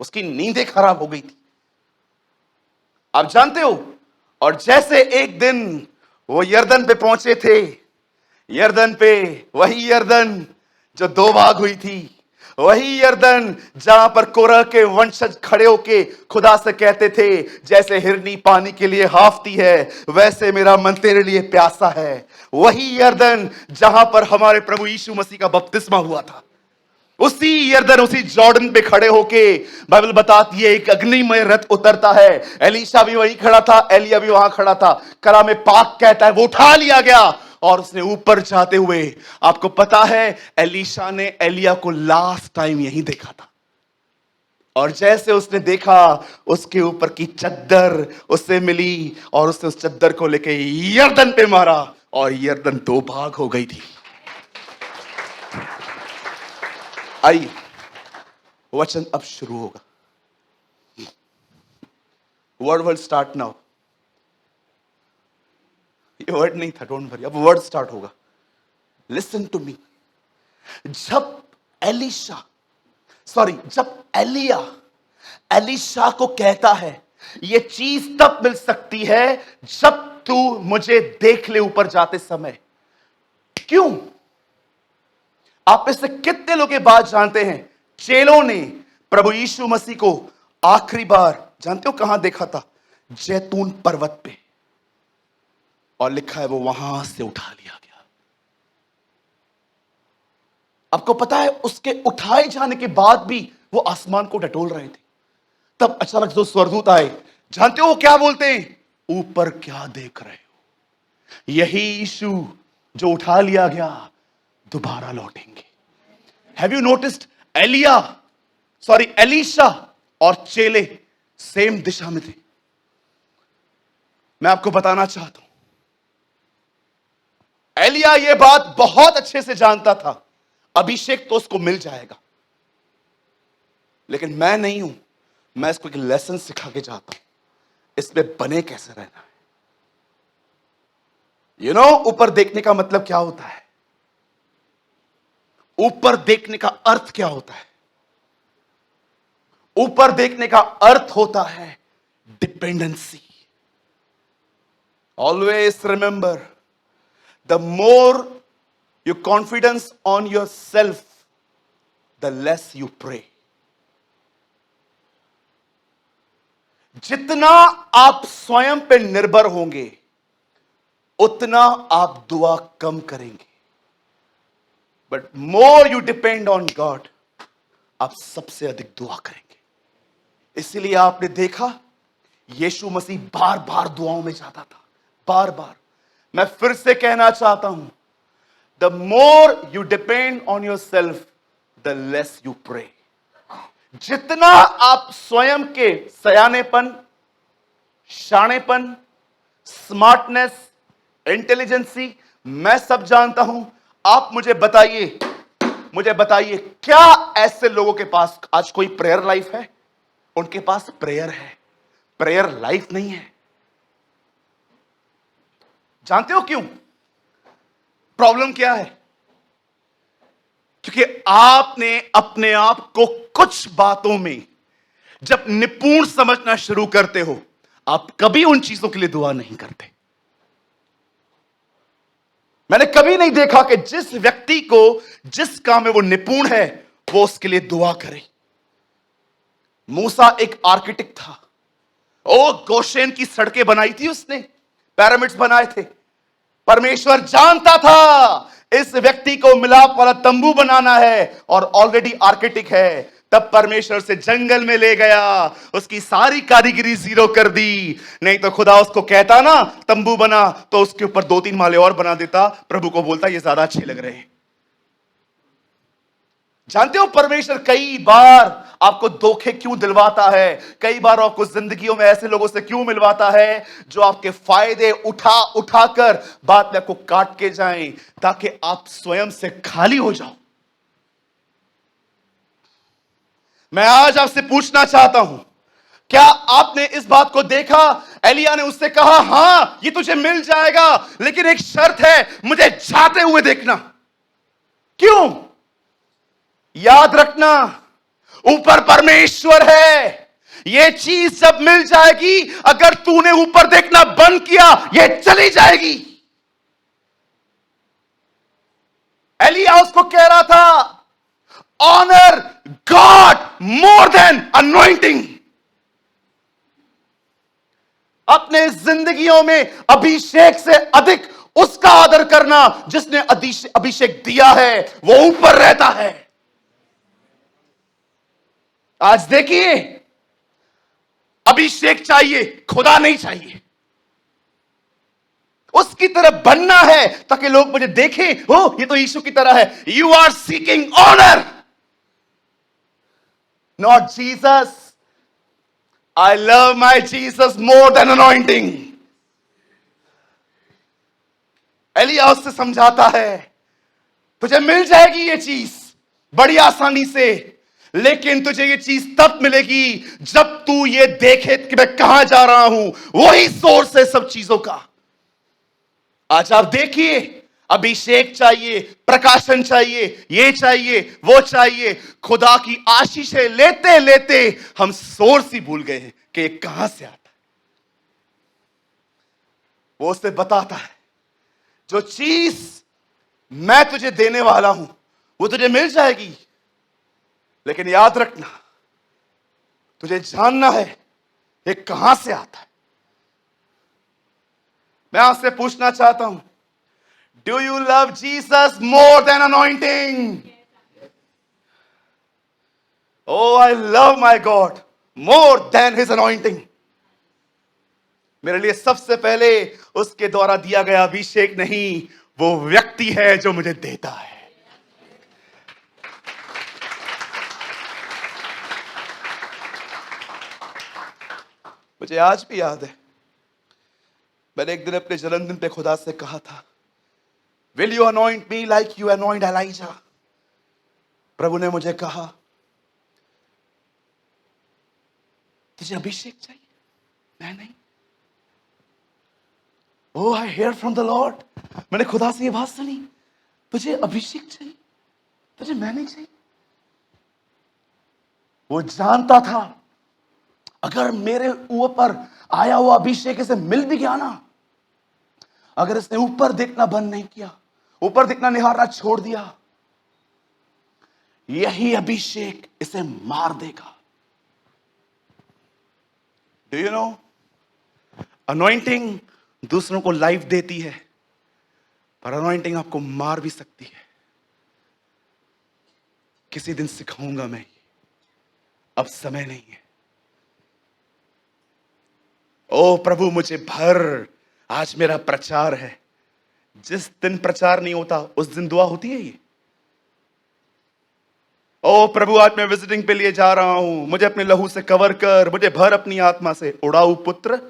उसकी नींदें खराब हो गई थी, आप जानते हो। और जैसे एक दिन वो यर्दन पे पहुंचे थे, यर्दन पे, वही यर्दन जो 2 भाग हुई थी, वही यर्दन जहां पर कोरह के वंशज खड़े होके खुदा से कहते थे, जैसे हिरनी पानी के लिए हाफती है, वैसे मेरा मन तेरे लिए प्यासा है। वही यर्दन जहां पर हमारे प्रभु यीशु मसीह का बपतिस्मा हुआ था। उसी यरदन, उसी जॉर्डन पे खड़े होके बाइबल बताती है एक अग्निमय रथ उतरता है। एलीशा भी वहीं खड़ा था, एलिया भी वहां खड़ा था। कलाम पाक कहता है वो उठा लिया गया और उसने ऊपर जाते हुए, आपको पता है एलीशा ने एलिया को लास्ट टाइम यहीं देखा था, और जैसे उसने देखा उसके ऊपर की चद्दर उससे मिली और उसने उस चद्दर को लेके यरदन पे मारा और यरदन दो भाग हो गई थी। आइए वचन अब शुरू होगा। Word will start now. ये वर्ड नहीं था, डोंट वरी, अब वर्ड स्टार्ट होगा। Listen to me. जब एलिया एलीशा को कहता है ये चीज तब मिल सकती है जब तू मुझे देख ले ऊपर जाते समय। क्यों? आप में से कितने लोग ये बात जानते हैं चेलों ने प्रभु यीशु मसीह को आखिरी बार जानते हो कहां देखा था? जैतून पर्वत पे, और लिखा है वो वहां से उठा लिया गया। आपको पता है उसके उठाए जाने के बाद भी वो आसमान को टटोल रहे थे। तब अचानक जो स्वर्गदूत आए, जानते हो वो क्या बोलते हैं? ऊपर क्या देख रहे हो? यही यीशु जो उठा लिया गया दोबारा लौटेंगे। Have you noticed? एलीशा और चेले सेम दिशा में थे। मैं आपको बताना चाहता हूं, एलिया यह बात बहुत अच्छे से जानता था, अभिषेक तो उसको मिल जाएगा, लेकिन मैं नहीं हूं। मैं इसको एक लेसन सिखा के जाता हूं, इसमें बने कैसे रहना है। यू नो ऊपर देखने का मतलब क्या होता है? ऊपर देखने का अर्थ क्या होता है? ऊपर देखने का अर्थ होता है dependency. Always remember, the more you confidence on yourself, the less you pray. जितना आप स्वयं पे निर्भर होंगे उतना आप दुआ कम करेंगे, but more you depend on God, आप सबसे अधिक दुआ करेंगे। इसीलिए आपने देखा यीशु मसीह बार बार दुआओं में जाता था, बार बार। मैं फिर से कहना चाहता हूं, the more you depend on yourself, the less you pray. जितना आप स्वयं के सयानेपन, शाणेपन, स्मार्टनेस, इंटेलिजेंसी, मैं सब जानता हूं। आप मुझे बताइए क्या ऐसे लोगों के पास आज कोई प्रेयर लाइफ है? उनके पास प्रेयर है, प्रेयर लाइफ नहीं है। जानते हो क्यों? प्रॉब्लम क्या है? क्योंकि आपने अपने आप को कुछ बातों में जब निपुण समझना शुरू करते हो, आप कभी उन चीजों के लिए दुआ नहीं करते। मैंने कभी नहीं देखा कि जिस व्यक्ति को जिस काम में वो निपुण है वो उसके लिए दुआ करे। मूसा एक आर्किटेक्ट था, ओ गोशेन की सड़कें बनाई थी उसने, पिरामिड्स बनाए थे। परमेश्वर जानता था इस व्यक्ति को मिलाप वाला तंबू बनाना है और ऑलरेडी आर्किटेक्ट है। तब परमेश्वर से जंगल में ले गया, उसकी सारी कारीगरी जीरो कर दी। नहीं तो खुदा उसको कहता ना तंबू बना, तो उसके ऊपर 2-3 माले और बना देता। प्रभु को बोलता ये ज्यादा अच्छे लग रहे हैं। जानते हो परमेश्वर कई बार आपको धोखे क्यों दिलवाता है? कई बार आपको जिंदगियों में ऐसे लोगों से क्यों मिलवाता है जो आपके फायदे उठाकर बाद में आपको काट के जाएं, ताकि आप स्वयं से खाली हो जाओ। मैं आज आपसे पूछना चाहता हूं, क्या आपने इस बात को देखा? एलिया ने उससे कहा हां ये तुझे मिल जाएगा, लेकिन एक शर्त है, मुझे जाते हुए देखना। क्यों? याद रखना, ऊपर परमेश्वर है। ये चीज जब मिल जाएगी, अगर तूने ऊपर देखना बंद किया ये चली जाएगी। एलिया उसको कह रहा था honour God more than anointing. अपने जिंदगियों में अभिषेक से अधिक उसका आदर करना जिसने अभिषेक दिया है, वो ऊपर रहता है। आज देखिए, अभिषेक चाहिए, खुदा नहीं चाहिए। उसकी तरह बनना है ताकि लोग मुझे देखें, ओ ये तो यीशु की तरह है। You are seeking honour, not Jesus. I love my Jesus more than anointing. एलिया उससे समझाता है, तुझे मिल जाएगी ये चीज बड़ी आसानी से, लेकिन तुझे ये चीज तब मिलेगी जब तू ये देखे कि मैं कहां जा रहा हूं। वही सोर्स है सब चीजों का। आज आप देखिए, अभिषेक चाहिए, प्रकाशन चाहिए, ये चाहिए, वो चाहिए। खुदा की आशीषें लेते लेते हम सोर्स ही भूल गए हैं कि ये कहां से आता है। वो उसे बताता है, जो चीज मैं तुझे देने वाला हूं वो तुझे मिल जाएगी, लेकिन याद रखना, तुझे जानना है ये कहां से आता है। मैं आपसे पूछना चाहता हूं, do you love Jesus more than anointing? Oh I love my God more than his anointing. मेरे लिए सबसे पहले उसके द्वारा दिया गया अभिषेक नहीं, वो व्यक्ति है जो मुझे देता है। मुझे आज भी याद है, मैंने एक दिन अपने जन्मदिन पे खुदा से कहा था, will you anoint me like you anoint Elijah? प्रभु ने मुझे कहा, तुझे अभिषेक चाहिए, मैं नहीं। Oh I hear from the Lord, मैंने खुदा से ये बात सुनी, तुझे अभिषेक चाहिए, तुझे मैं नहीं चाहिए। वो जानता था, अगर मेरे ऊपर आया हुआ अभिषेक इसे मिल भी गया ना, अगर इसने ऊपर देखना बंद नहीं किया, ऊपर देखना निहारना छोड़ दिया, यही अभिषेक इसे मार देगा। डू यू नो, अनॉइंटिंग दूसरों को लाइफ देती है, पर अनॉइंटिंग आपको मार भी सकती है। किसी दिन सिखाऊंगा मैं, अब समय नहीं है। ओ प्रभु मुझे भर, आज मेरा प्रचार है। जिस दिन प्रचार नहीं होता उस दिन दुआ होती है ये। ओ प्रभु आज मैं विजिटिंग पे लिए जा रहा हूं, मुझे अपने लहू से कवर कर, मुझे भर अपनी आत्मा से। उड़ाऊ पुत्र,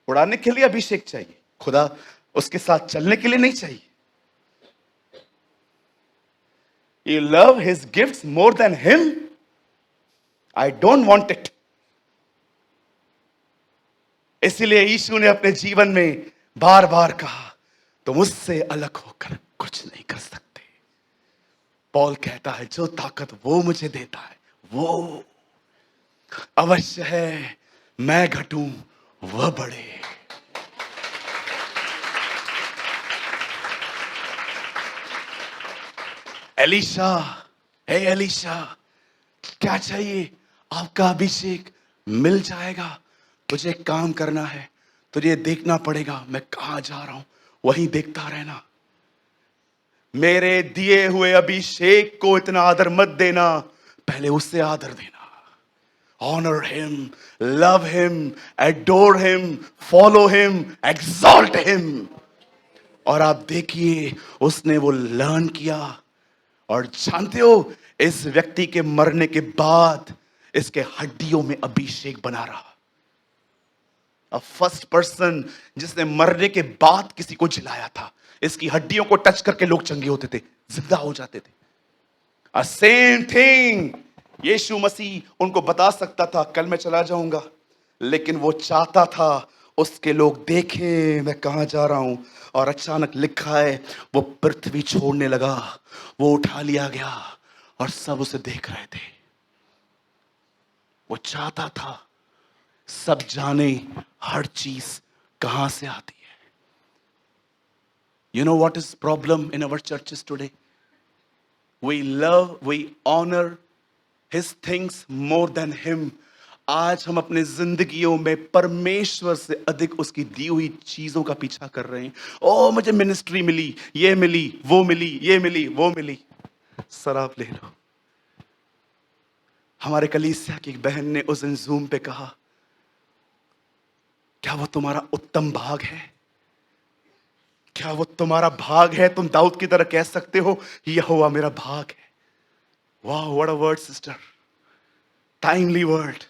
उड़ाने के लिए अभिषेक चाहिए, खुदा उसके साथ चलने के लिए नहीं चाहिए। You love his gifts more than him? I don't want it. इसलिए यीशु ने अपने जीवन में बार बार कहा, तुम उससे अलग होकर कुछ नहीं कर सकते। पौल कहता है, जो ताकत वो मुझे देता है वो अवश्य है मैं घटूं वह बढ़े। एलिशा, हे एलिशा, क्या चाहिए? आपका अभिषेक मिल जाएगा। तुझे काम करना है, तुझे देखना पड़ेगा मैं कहां जा रहा हूं, वहीं देखता रहना। मेरे दिए हुए अभिषेक को इतना आदर मत देना, पहले उससे आदर देना। Honour him, love him, adore him, follow him, exalt him. और आप देखिए, उसने वो लर्न किया। और जानते हो, इस व्यक्ति के मरने के बाद इसके हड्डियों में अभिषेक बना रहा। फर्स्ट पर्सन जिसने मरने के बाद किसी को जिलाया था। इसकी हड्डियों को टच करके लोग चंगे होते थे, जिंदा हो जाते थे। सेम थिंग यीशु मसीह उनको बता सकता था, कल मैं चला जाऊंगा, लेकिन वो चाहता था उसके लोग देखें मैं कहां जा रहा हूं। और अचानक लिखा है, वो पृथ्वी छोड़ने लगा, वो उठा लिया गया और सब उसे देख रहे थे। वो चाहता था सब जाने हर चीज कहां से आती है। You know what is problem in our churches today? We love, we honor his things more than him. आज हम अपने जिंदगियों में परमेश्वर से अधिक उसकी दी हुई चीजों का पीछा कर रहे हैं। ओ मुझे मिनिस्ट्री मिली, ये मिली, वो मिली, ये मिली, वो मिली। सर आप ले लो। हमारे कलीसिया की एक बहन ने उस दिन जूम पे कहा, क्या वो तुम्हारा उत्तम भाग है? क्या वो तुम्हारा भाग है? तुम दाऊद की तरह कह सकते हो, यहोवा मेरा भाग है। वाह, what a word sister, timely word.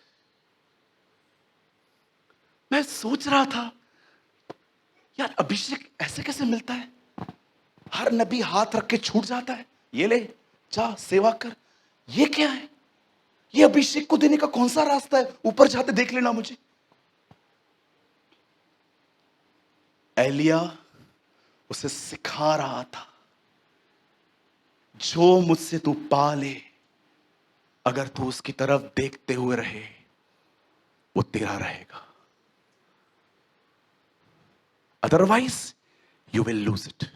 मैं सोच रहा था, यार अभिषेक ऐसे कैसे मिलता है? हर नबी हाथ रख के छूट जाता है, ये ले जा सेवा कर। ये क्या है? ये अभिषेक को देने का कौन सा रास्ता है? ऊपर जाते देख लेना मुझे। एलिया उसे सिखा रहा था, जो मुझसे तू पा ले, अगर तू उसकी तरफ देखते हुए रहे, वो तेरा रहेगा, otherwise you will lose it.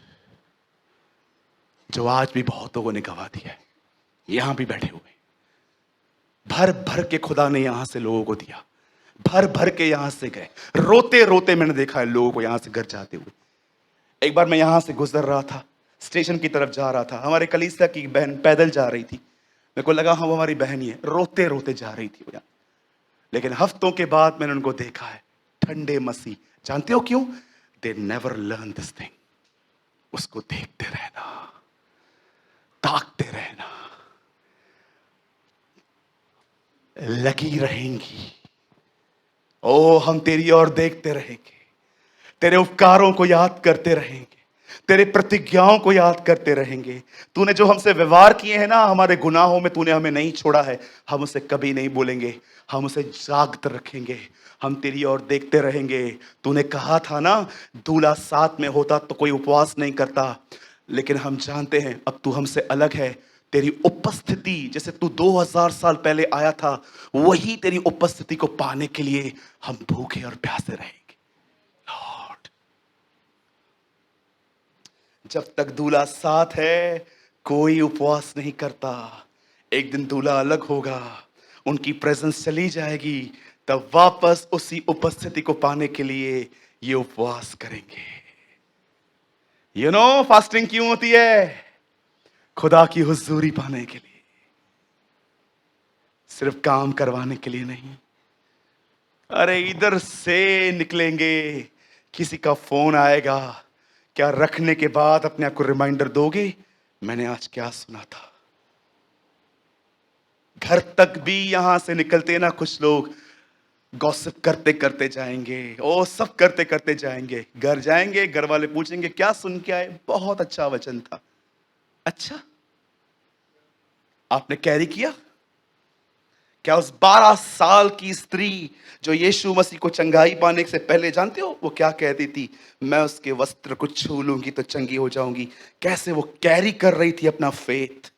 जो आज भी बहुत लोगों ने गवा दिया है, यहां भी बैठे हुए, भर भर के खुदा ने यहां से लोगों को दिया, भर भर के यहां से गए, रोते रोते मैंने देखा है लोगों को यहां से घर जाते हुए। एक बार मैं यहां से गुजर रहा था, स्टेशन की तरफ जा रहा था, हमारे कलीसिया की बहन पैदल जा रही थी। मेरे को लगा हाँ वो हमारी बहन ही है, रोते रोते जा रही थी वो यहाँ। लेकिन हफ्तों के बाद मैंने उनको देखा है, ठंडे मसीह। जानते हो क्यों? They never learn this thing. उसको देखते रहना, ताकते रहना, लगी रहेंगी। ओ हम तेरी ओर देखते रहेंगे, तेरे उपकारों को याद करते रहेंगे, तेरे प्रतिज्ञाओं को याद करते रहेंगे। तूने जो हमसे व्यवहार किए हैं ना, हमारे गुनाहों में तूने हमें नहीं छोड़ा है, हम उसे कभी नहीं बोलेंगे, हम उसे जागते रखेंगे, हम तेरी ओर देखते रहेंगे। तूने कहा था ना, दूल्हा साथ में होता तो कोई उपवास नहीं करता, लेकिन हम जानते हैं अब तू हमसे अलग है। तेरी उपस्थिति, जैसे तू 2000 साल पहले आया था, वही तेरी उपस्थिति को पाने के लिए हम भूखे और प्यासे रहेंगे। लॉर्ड, जब तक दूल्हा साथ है कोई उपवास नहीं करता। एक दिन दूल्हा अलग होगा, उनकी प्रेजेंस चली जाएगी, तब वापस उसी उपस्थिति को पाने के लिए ये उपवास करेंगे। यू नो फास्टिंग क्यों होती है? खुदा की हुजूरी पाने के लिए, सिर्फ काम करवाने के लिए नहीं। अरे इधर से निकलेंगे, किसी का फोन आएगा, क्या रखने के बाद अपने आप को रिमाइंडर दोगे, मैंने आज क्या सुना था? घर तक भी यहां से निकलते ना कुछ लोग गॉसिप करते करते जाएंगे, ओ सब करते करते जाएंगे। घर जाएंगे, घर वाले पूछेंगे क्या सुन के आए? बहुत अच्छा वचन था। अच्छा, आपने कैरी किया क्या? उस 12 साल की स्त्री जो यीशु मसीह को चंगाई पाने से पहले, जानते हो वो क्या कहती थी? मैं उसके वस्त्र को छू लूंगी तो चंगी हो जाऊंगी। कैसे वो कैरी कर रही थी अपना फेथ,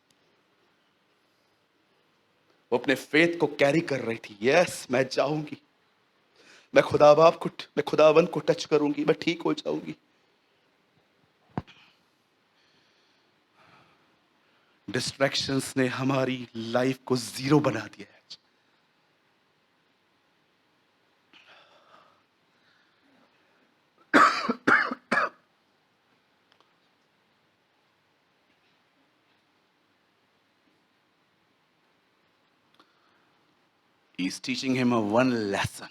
वो अपने फेथ को कैरी कर रही थी। यस, मैं जाऊंगी, मैं खुदाबंद को टच करूंगी, मैं ठीक हो जाऊंगी। डिस्ट्रैक्शंस ने हमारी लाइफ को जीरो बना दिया है। He's teaching him a one lesson.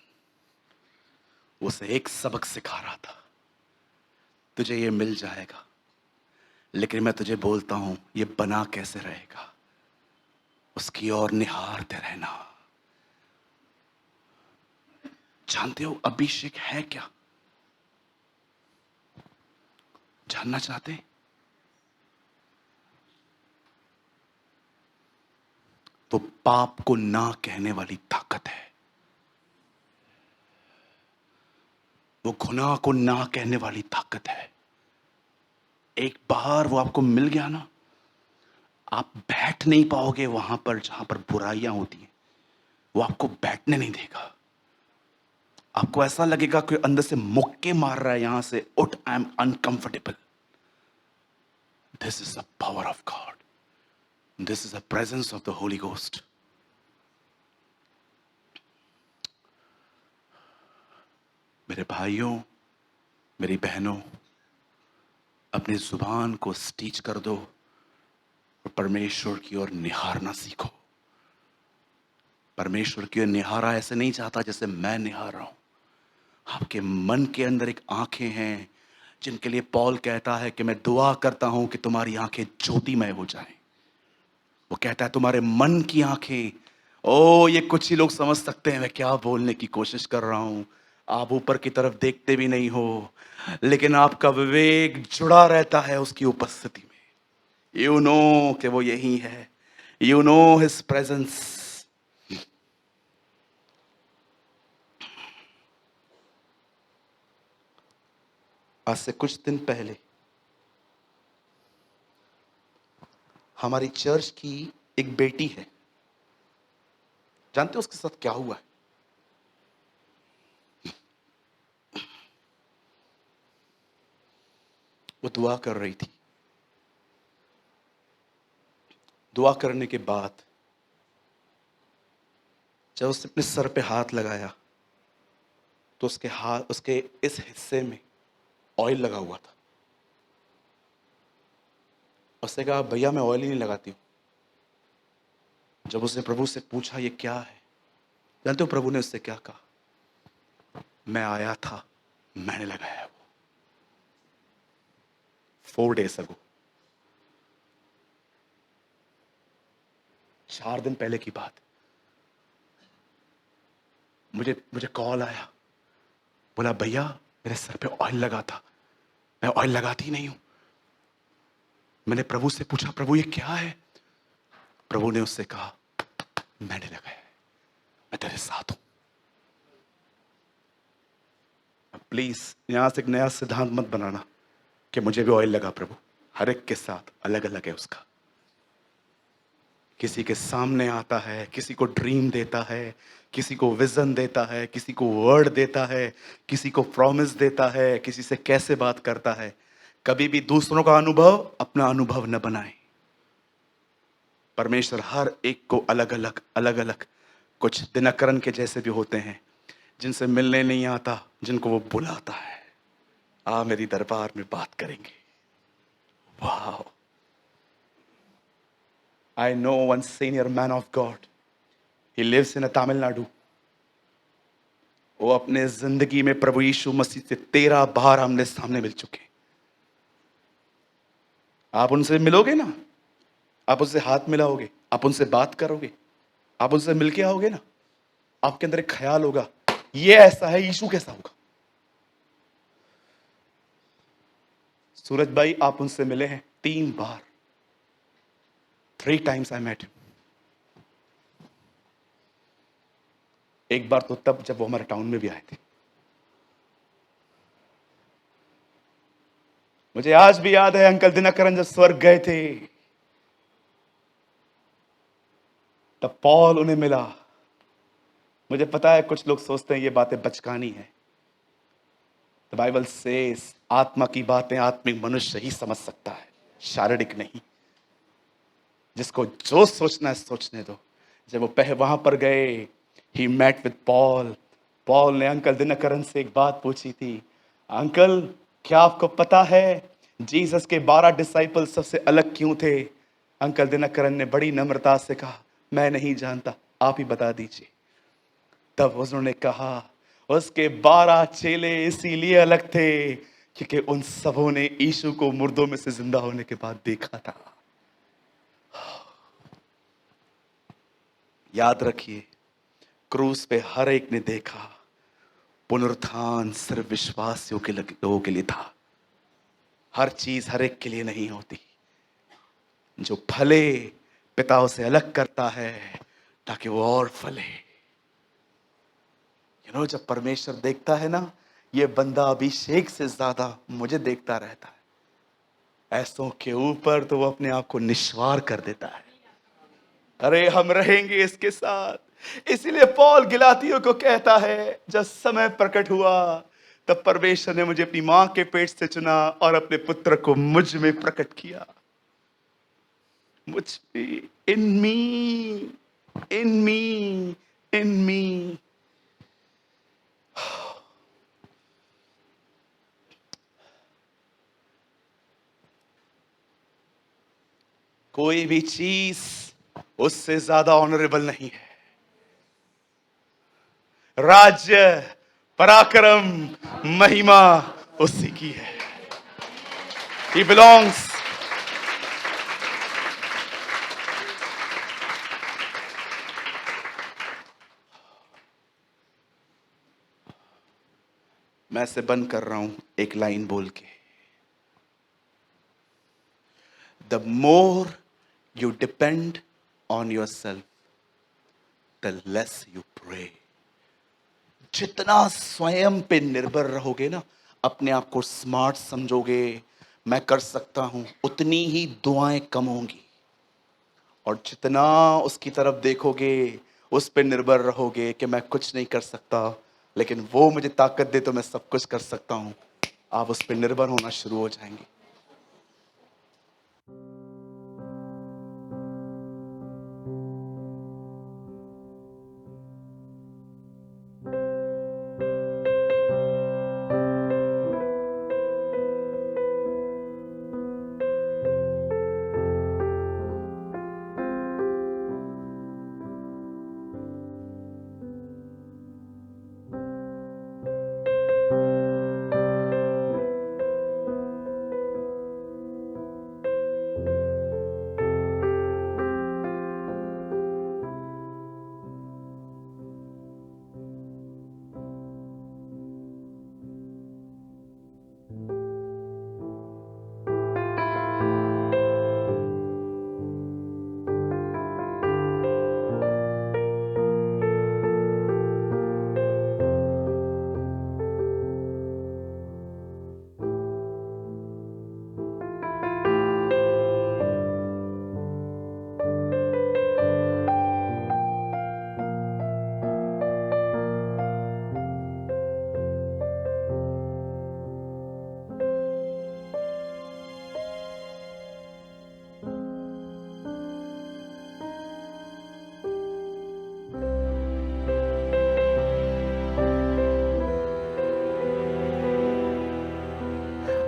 उसे एक सबक सिखा रहा था, तुझे ये मिल जाएगा, लेकिन मैं तुझे बोलता हूं ये बना कैसे रहेगा, उसकी ओर निहारते रहना। जानते हो अभिषेक है क्या? जानना चाहते हैं? तो पाप को ना कहने वाली ताकत है, वो गुनाह को ना कहने वाली ताकत है। एक बार वो आपको मिल गया ना, आप बैठ नहीं पाओगे वहां पर जहां पर बुराइयां होती हैं, वो आपको बैठने नहीं देगा। आपको ऐसा लगेगा कि अंदर से मुक्के मार रहा है, यहां से उठ, I am uncomfortable. This is the power of God, this is the presence of the Holi ghost. मेरे भाइयों, मेरी बहनों, अपनी जुबान को स्टीच कर दो और परमेश्वर की ओर निहारना सीखो। परमेश्वर की ओर निहारा ऐसे नहीं चाहता जैसे मैं निहार रहा हूं। आपके मन के अंदर एक आंखें हैं जिनके लिए पौल कहता है कि मैं दुआ करता हूं कि तुम्हारी आंखें ज्योतिमय हो जाएं। वो कहता है तुम्हारे मन की आंखें। ओ, ये कुछ ही लोग समझ सकते हैं मैं क्या बोलने की कोशिश कर रहा हूं। आप ऊपर की तरफ देखते भी नहीं हो, लेकिन आपका विवेक जुड़ा रहता है उसकी उपस्थिति में। यू नो कि वो यही है। You know his presence. आज से कुछ दिन पहले हमारी चर्च की एक बेटी है, जानते हो उसके साथ क्या हुआ है? वो दुआ कर रही थी। दुआ करने के बाद जब उसने अपने सर पे हाथ लगाया तो उसके इस हिस्से में ऑयल लगा हुआ था। उसने कहा भैया मैं ऑयल ही नहीं लगाती हूँ। जब उसने प्रभु से पूछा ये क्या है, जानते हो प्रभु ने उससे क्या कहा? मैं आया था, मैंने लगाया है वो 4 days ago। 4 दिन पहले की बात। मुझे कॉल आया, बोला भैया मेरे सर पे ऑयल लगा था, मैं ऑयल लगाती ही नहीं हूं। मैंने प्रभु से पूछा प्रभु ये क्या है? प्रभु ने उससे कहा मैंने लगाया है, मैं तेरे साथ हूं। प्लीज यहां से एक नया सिद्धांत मत बनाना कि मुझे भी ऑयल लगा। प्रभु हर एक के साथ अलग अलग है उसका। किसी के सामने आता है, किसी को ड्रीम देता है, किसी को विजन देता है, किसी को वर्ड देता है, किसी को प्रॉमिस देता है, किसी से कैसे बात करता है। कभी भी दूसरों का अनुभव अपना अनुभव न बनाए। परमेश्वर हर एक को अलग अलग कुछ दिनकरण के जैसे भी होते हैं जिनसे मिलने नहीं आता, जिनको वो बुलाता है। आ मेरी दरबार में बात करेंगे। वाह! I know one senior man of God. He lives in a Tamil Nadu. वो अपने जिंदगी में प्रभु यीशु मसीह से 13 बार आमने सामने मिल चुके। आप उनसे मिलोगे ना, आप उनसे हाथ मिलाओगे, आप उनसे बात करोगे, आप उनसे मिलके आओगे ना, आपके अंदर एक ख्याल होगा ये ऐसा है, यीशु कैसा होगा। सूरज भाई आप उनसे मिले हैं 3 बार। 3 times I met him। एक बार तो तब जब वो हमारे टाउन में भी आए थे। मुझे आज भी याद है अंकल दिनकरन जब स्वर्ग गए थे तब पॉल उन्हें मिला। मुझे पता है कुछ लोग सोचते हैं ये बातें बचकानी है। द बाइबल सेज आत्मा की बातें आत्मिक मनुष्य ही समझ सकता है, शारीरिक नहीं। जिसको जो सोचना है सोचने दो। जब वो वहां पर गए, he met with Paul. Paul ने अंकल दिनकरन से एक बात पूछी थी, अंकल क्या आपको पता है जीसस के 12 डिसाइपल सबसे अलग क्यों थे? अंकल दिनकरन ने बड़ी नम्रता से कहा मैं नहीं जानता, आप ही बता दीजिए। तब उन्होंने कहा उसके 12 चेले इसीलिए अलग थे क्योंकि उन सबों ने यीशु को मुर्दों में से जिंदा होने के बाद देखा था। याद रखिए क्रूस पे हर एक ने देखा, पुनरुत्थान सिर्फ विश्वासियों के लोगों के लिए था। हर चीज हर एक के लिए नहीं होती। जो फले पिता उसे अलग करता है ताकि वो और फले। जब परमेश्वर देखता है ना, ये बंदा अभिषेक से ज्यादा मुझे देखता रहता है, ऐसों के ऊपर तो वो अपने आप को निस्वार कर देता है। अरे हम रहेंगे इसके साथ। इसीलिए पौल गिलातियों को कहता है जब समय प्रकट हुआ तब परमेश्वर ने मुझे अपनी मां के पेट से चुना और अपने पुत्र को मुझ में प्रकट किया। मुझ में, इन मी, इन मी, इन मी। कोई भी चीज उससे ज्यादा ऑनरेबल नहीं है। राज्य, पराक्रम, महिमा उसी की है। He belongs. मैं इसे बंद कर रहा हूं एक लाइन बोल के, the more you depend on yourself the less you pray. जितना स्वयं पे निर्भर रहोगे ना, अपने आप को स्मार्ट समझोगे, मैं कर सकता हूं, उतनी ही दुआएं कम होंगी। और जितना उसकी तरफ देखोगे, उस पे निर्भर रहोगे कि मैं कुछ नहीं कर सकता, लेकिन वो मुझे ताकत दे तो मैं सब कुछ कर सकता हूं, आप उस पे निर्भर होना शुरू हो जाएंगे।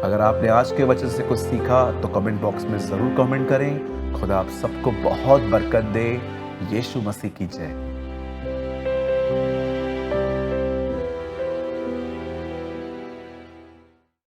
अगर आपने आज के वचन से कुछ सीखा तो कमेंट बॉक्स में जरूर कमेंट करें। खुदा आप सबको बहुत बरकत दे। यीशु मसीह की जय।